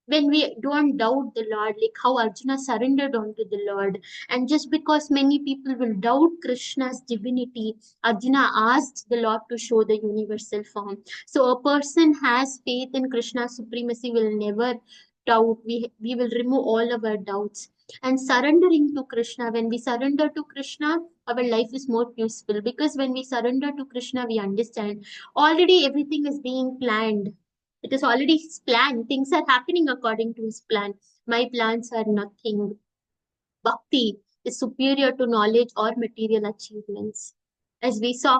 when we don't doubt the Lord, like how Arjuna surrendered unto the Lord, and just because many people will doubt Krishna's divinity, Arjuna asked the Lord to show the universal form. So a person has faith in Krishna's supremacy will never doubt. We will remove all of our doubts. And surrendering to Krishna, when we surrender to Krishna, our life is more peaceful, because when we surrender to Krishna, we understand already everything is being planned. It is already his plan. Things are happening according to his plan. My plans are nothing. Bhakti is superior to knowledge or material achievements. As we saw,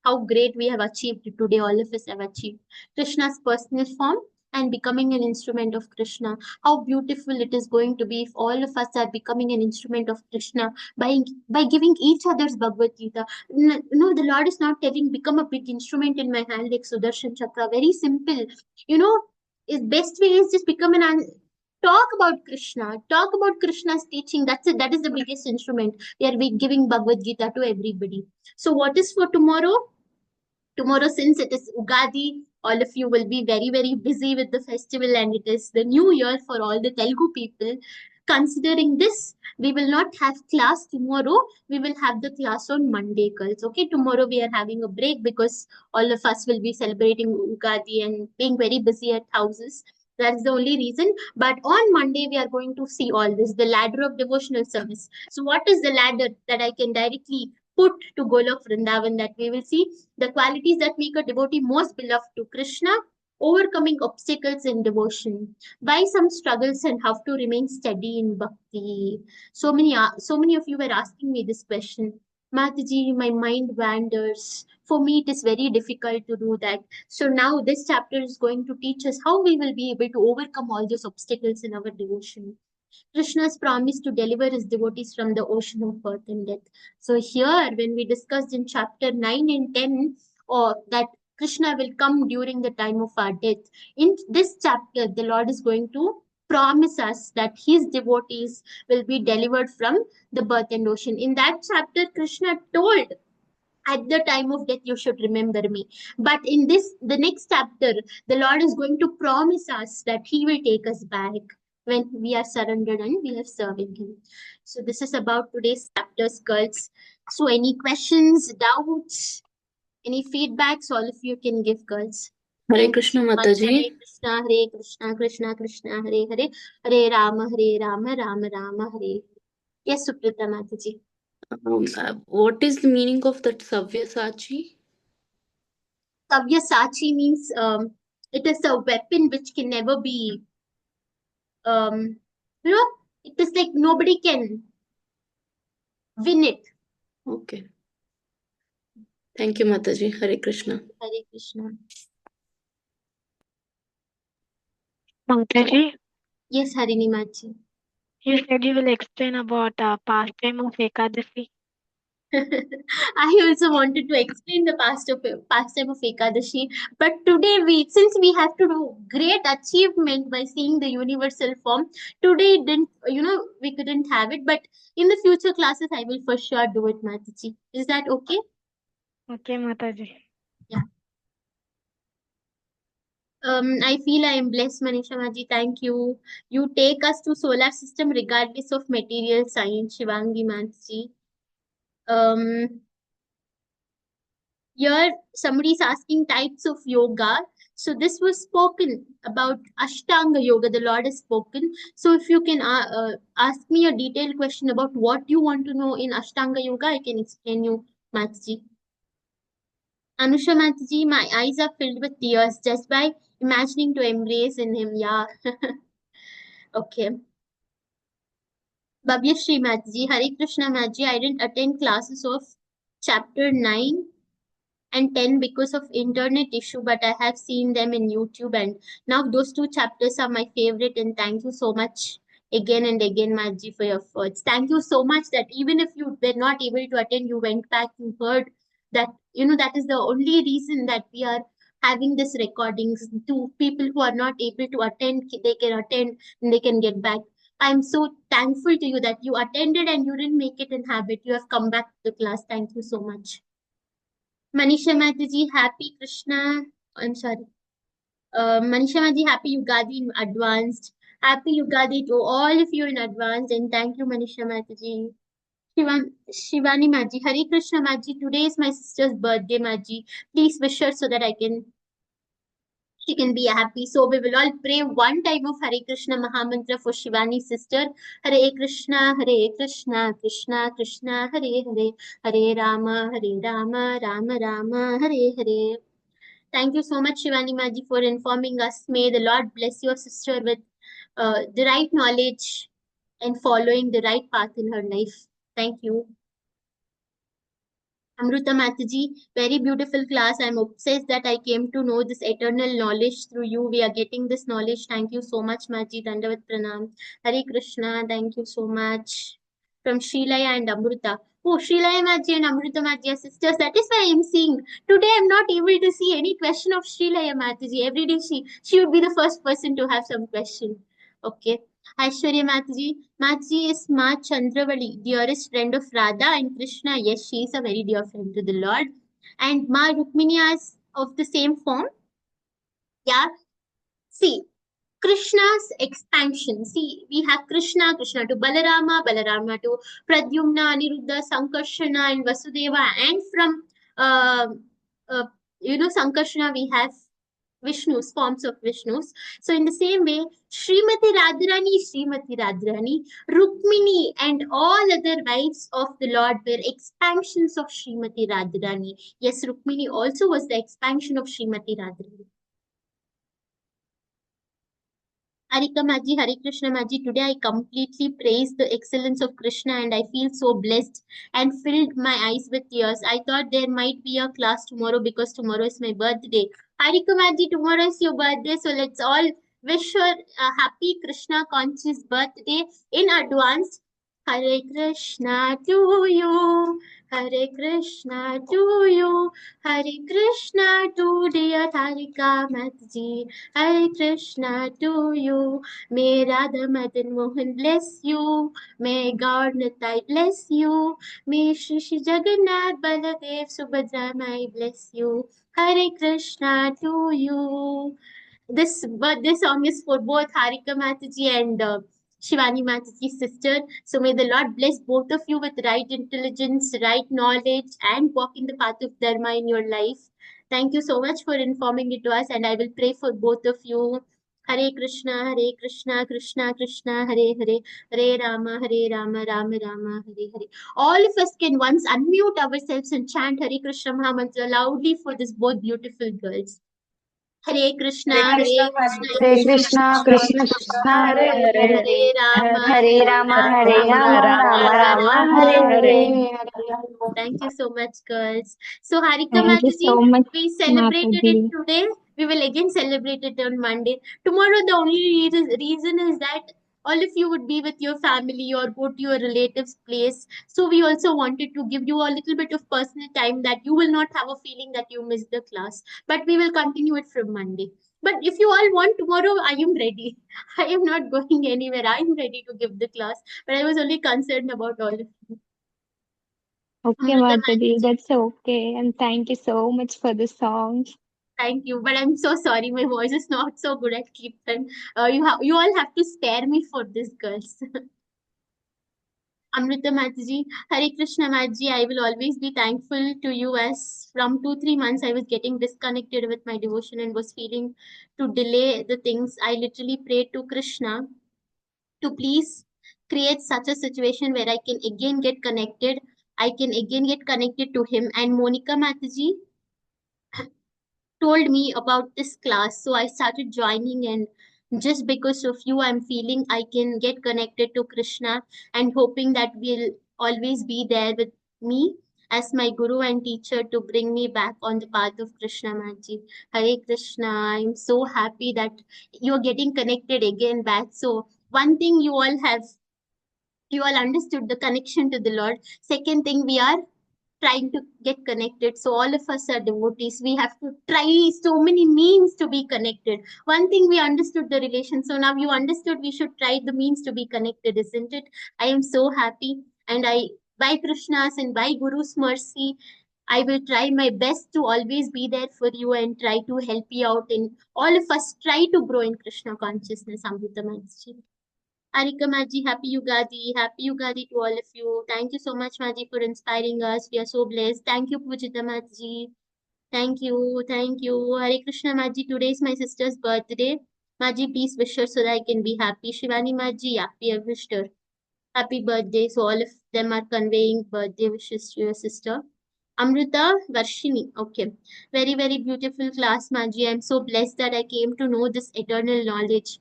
how great we have achieved today, all of us have achieved. Krishna's personal form and becoming an instrument of Krishna. How beautiful it is going to be if all of us are becoming an instrument of Krishna by giving each other's Bhagavad Gita. No, the Lord is not telling become a big instrument in my hand like Sudarshan Chakra. Very simple. You know, is best way is just become talk about Krishna. Talk about Krishna's teaching. That's it. That is the biggest instrument. We are giving Bhagavad Gita to everybody. So what is for tomorrow? Tomorrow, since it is Ugadi, all of you will be very, very busy with the festival, and it is the new year for all the Telugu people. Considering this, we will not have class tomorrow. We will have the class on Monday, girls. Okay, tomorrow we are having a break because all of us will be celebrating Ugadi and being very busy at houses. That's the only reason. But on Monday, we are going to see all this the ladder of devotional service. So, what is the ladder that I can directly put to Golok Vrindavan that we will see? The qualities that make a devotee most beloved to Krishna, overcoming obstacles in devotion, by some struggles and how to remain steady in bhakti. So many of you were asking me this question. Mataji, my mind wanders. For me, it is very difficult to do that. So now this chapter is going to teach us how we will be able to overcome all those obstacles in our devotion. Krishna's promise to deliver his devotees from the ocean of birth and death. So here, when we discussed in chapter 9 and 10, or that Krishna will come during the time of our death, in this chapter, the Lord is going to promise us that his devotees will be delivered from the birth and ocean. In that chapter, Krishna told at the time of death you should remember me, but in this the next chapter the Lord is going to promise us that he will take us back when we are surrendered and we are serving him. So this is about today's chapters, girls. So any questions, doubts, any feedbacks, all of you can give, girls. Hare Thank you Krishna so much. Hare Mataji. Krishna, Hare Krishna, Krishna Krishna, Hare Hare, Hare Rama, Rama Rama, Hare. Yes, Suprita Mataji. What is the meaning of that Savyasachi? Sabyasachi means it is a weapon which can never be, um, you know, it is like nobody can win it. Okay. Thank you, Mataji. Hare Krishna. Hare Krishna. Mataji, Yes, Harini Machi. you said you will explain about pastime of Ekadasi. I also wanted to explain the pastime of Ekadashi, but today since we have to do great achievement by seeing the universal form, today didn't, we couldn't have it, but in the future classes I will for sure do it, Mataji. Is that okay? Okay, Mataji. Yeah. I feel I am blessed, Manisha Maji. Thank you. You take us to solar system regardless of material science, Shivangi Mansi. Here somebody is asking types of yoga. So this was spoken about Ashtanga yoga. The Lord has spoken. So if you can ask me a detailed question about what you want to know in Ashtanga yoga, I can explain you, Matji. Anusha Matji, my eyes are filled with tears just by imagining to embrace in him. Yeah. Okay. Bhavyashri Matji, Hare Krishna Matji, I didn't attend classes of chapter 9 and 10 because of internet issue, but I have seen them in YouTube, and now those two chapters are my favorite. And thank you so much again and again, Madji, for your efforts. Thank you so much that even if you were not able to attend, you went back, you heard that, that is the only reason that we are having this recordings. To people who are not able to attend, they can attend and they can get back. I'm so thankful to you that you attended and you didn't make it in habit. You have come back to the class. Thank you so much. Manisha Mataji, happy Krishna. I'm sorry. Manisha Mataji, happy Yugadi in advanced. Happy Yugadi to all of you in advance, and thank you, Manisha Mataji. Shivani Maji, Hare Krishna Maji. Today is my sister's birthday, Maji. Please wish her so that she can be happy. So we will all pray one time of Hare Krishna Mahamantra for Shivani's sister. Hare Krishna, Krishna Krishna, Hare Hare, Hare Rama, Rama Rama, Hare Hare. Thank you so much, Shivani Maji, for informing us. May the Lord bless your sister with the right knowledge and following the right path in her life. Thank you. Amruta Mataji, very beautiful class. I'm obsessed that I came to know this eternal knowledge through you. We are getting this knowledge. Thank you so much, Maji. Dandavat Pranam. Hare Krishna. Thank you so much. From Srilaya and Amruta. Oh, Srilaya Maji and Amruta Maji are sisters. That is why I'm seeing. Today I'm not able to see any question of Srilaya Mataji. Every day she would be the first person to have some question. Okay. Aishwarya Mataji. Mataji is Ma Chandravali, dearest friend of Radha and Krishna. Yes, she is a very dear friend to the Lord. And Ma Rukmini is of the same form. Yeah. See, Krishna's expansion. See, we have Krishna, Krishna to Balarama, Balarama to Pradyumna, Aniruddha, Sankarsana, and Vasudeva. And from, uh, uh, Sankarsana, we have Vishnu's, forms of Vishnu's. So, in the same way, Srimati Radharani, Rukmini, and all other wives of the Lord were expansions of Srimati Radharani. Yes, Rukmini also was the expansion of Srimati Radharani. Harika Maji, Hare Krishna Maji, today I completely praise the excellence of Krishna and I feel so blessed and filled my eyes with tears. I thought there might be a class tomorrow because tomorrow is my birthday. Harika Maji, tomorrow is your birthday, so let's all wish her a happy Krishna conscious birthday in advance. Hare Krishna to you, Hare Krishna to you, Hare Krishna to dear Harika Maji. Hare Krishna to you. May Radha Madan Mohan bless you. May God Nitai bless you. May Shri Shri Jagannath Baladev Subhadra Mai bless you. Hare Krishna to you. This birthday song is for both Harika Mataji and Shivani Mataji's sister. So may the Lord bless both of you with right intelligence, right knowledge, and walk in the path of Dharma in your life. Thank you so much for informing it to us, and I will pray for both of you. Hare Krishna, Krishna Krishna, Hare Hare, Hare Rama, Rama Rama, Hare Hare. All of us can once unmute ourselves and chant Hare Krishna Mahamantra loudly for these both beautiful girls. Hare Hare Krishna, Krishna, Hare Hare Krishna, Hare Krishna, Krishna Krishna, Krishna Krishna, Krishna Krishna, Krishna, Hare Hare Hare Hare, Hare, Hare, Hare Rama, Hare Hare Rama, Rama, Hare Rama, Rama Rama Rama, Hare Rama, Hare Hare. Hare. Thank you so much, girls. So, Harika Thank you Mataji, so much, we celebrated it Mataji. today. We will again celebrate it on Monday. Tomorrow, the only reason is that all of you would be with your family or go to your relatives' place. So, we also wanted to give you a little bit of personal time that you will not have a feeling that you missed the class. But we will continue it from Monday. But if you all want tomorrow, I am ready. I am not going anywhere. I am ready to give the class. But I was only concerned about all of you. Okay, Amruta Mataji, Mataji. that's okay. And thank you so much for the songs. Thank you, but I'm so sorry. My voice is not so good at Kirtan. You all have to spare me for this, girls. Amrita Mataji, Hare Krishna Mataji, I will always be thankful to you as from 2-3 months I was getting disconnected with my devotion and was feeling to delay the things. I literally prayed to Krishna to please create such a situation where I can again get connected. I can again get connected to him. And Monica Mataji, told me about this class. So I started joining, and just because of you, I'm feeling I can get connected to Krishna and hoping that will always be there with me as my guru and teacher to bring me back on the path of Krishna Maji. Hare Krishna. I'm so happy that you're getting connected again back. So one thing you all understood the connection to the Lord. Second thing, we are trying to get connected. So all of us are devotees. We have to try so many means to be connected. One thing we understood the relation. So now you understood we should try the means to be connected, isn't it? I am so happy. And by Krishna's and by Guru's mercy, I will try my best to always be there for you and try to help you out in all of us try to grow in Krishna consciousness, Amrita Maji. Arika Maji, happy Ugadi. Happy Ugadi to all of you. Thank you so much, Maji, for inspiring us. We are so blessed. Thank you, Pujita Maji. Thank you. Thank you. Hare Krishna Maji, today is my sister's birthday. Maji, please wish her so that I can be happy. Shivani Maji, yeah, we have wished her. Happy birthday. So all of them are conveying birthday wishes to your sister. Amrita Varshini. Okay. Very, very beautiful class, Maji. I'm so blessed that I came to know this eternal knowledge.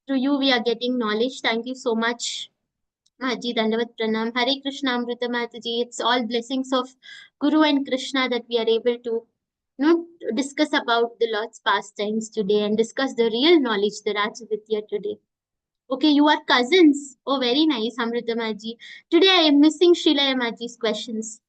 Through you, we are getting knowledge. Thank you so much. Maji Dandavat Pranam. Hare Krishna Amrita Mataji. It's all blessings of Guru and Krishna that we are able to discuss about the Lord's pastimes today and discuss the real knowledge, the Rajavidya today. Okay, you are cousins. Oh, very nice, Amrita Maji. Today I am missing Sheila Maji's questions.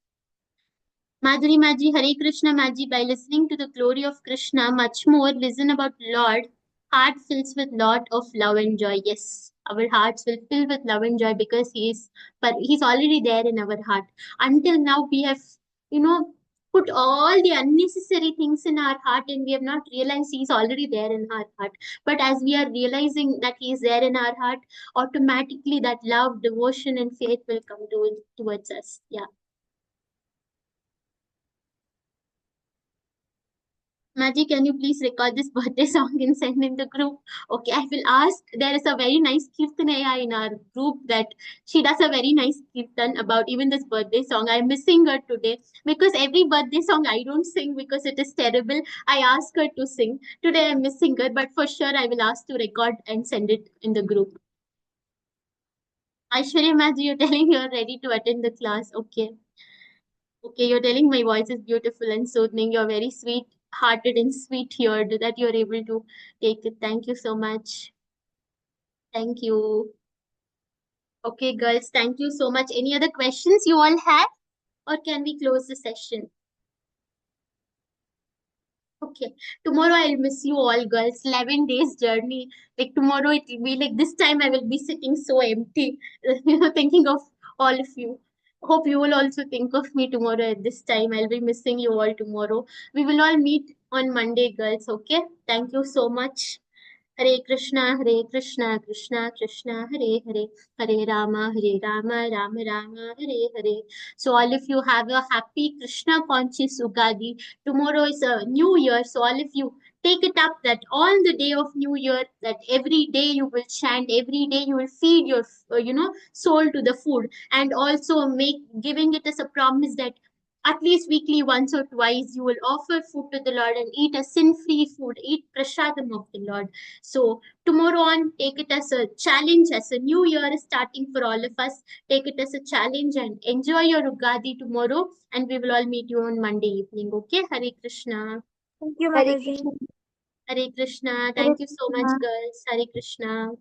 Madhuri Maji, Hare Krishna Maji, by listening to the glory of Krishna, much more, listen about Lord, heart fills with lot of love and joy. Yes, our hearts will fill with love and joy because but He's already there in our heart. Until now, we have, you know, put all the unnecessary things in our heart and we have not realized He's already there in our heart. But as we are realizing that He is there in our heart, automatically that love, devotion, and faith will come towards us. Yeah. Maggie, can you please record this birthday song and send in the group? Okay, I will ask. There is a very nice Kirtanaya in our group that she does a very nice Kirtan about even this birthday song. I'm missing her today because every birthday song I don't sing because it is terrible. I ask her to sing. Today I'm missing her, but for sure I will ask to record and send it in the group. Aishwarya Maggie, you're telling you're ready to attend the class. Okay. Okay, you're telling my voice is beautiful and soothing. You're very sweet hearted and sweet heard that you're able to take it. Thank you so much. Thank you. Okay, girls, thank you so much. Any other questions you all have? Or can we close the session? Okay. Tomorrow I'll miss you all, girls. 11 days journey. Like tomorrow it will be like this time I will be sitting so empty, thinking of all of you. Hope you will also think of me tomorrow at this time. I'll be missing you all tomorrow. We will all meet on Monday, girls. Okay. Thank you so much. Hare Krishna, Krishna Krishna, Hare Hare, Hare Rama, Rama Rama, Hare Hare. So all of you have a happy Krishna conscious Ugadi. Tomorrow is a new year, so all of you take it up that on the day of new year, that every day you will chant, every day you will feed your soul to the food, and also make giving it as a promise that at least weekly once or twice you will offer food to the Lord and eat a sin-free food, eat prasadam of the Lord. So tomorrow on, take it as a challenge, as a new year is starting for all of us. Take it as a challenge and enjoy your Ugadi tomorrow. And we will all meet you on Monday evening. Okay? Hare Krishna. Thank you, Hare Mataji. Krishna. Hare Krishna. Hare Thank you so much, Krishna. girls. Hare Krishna.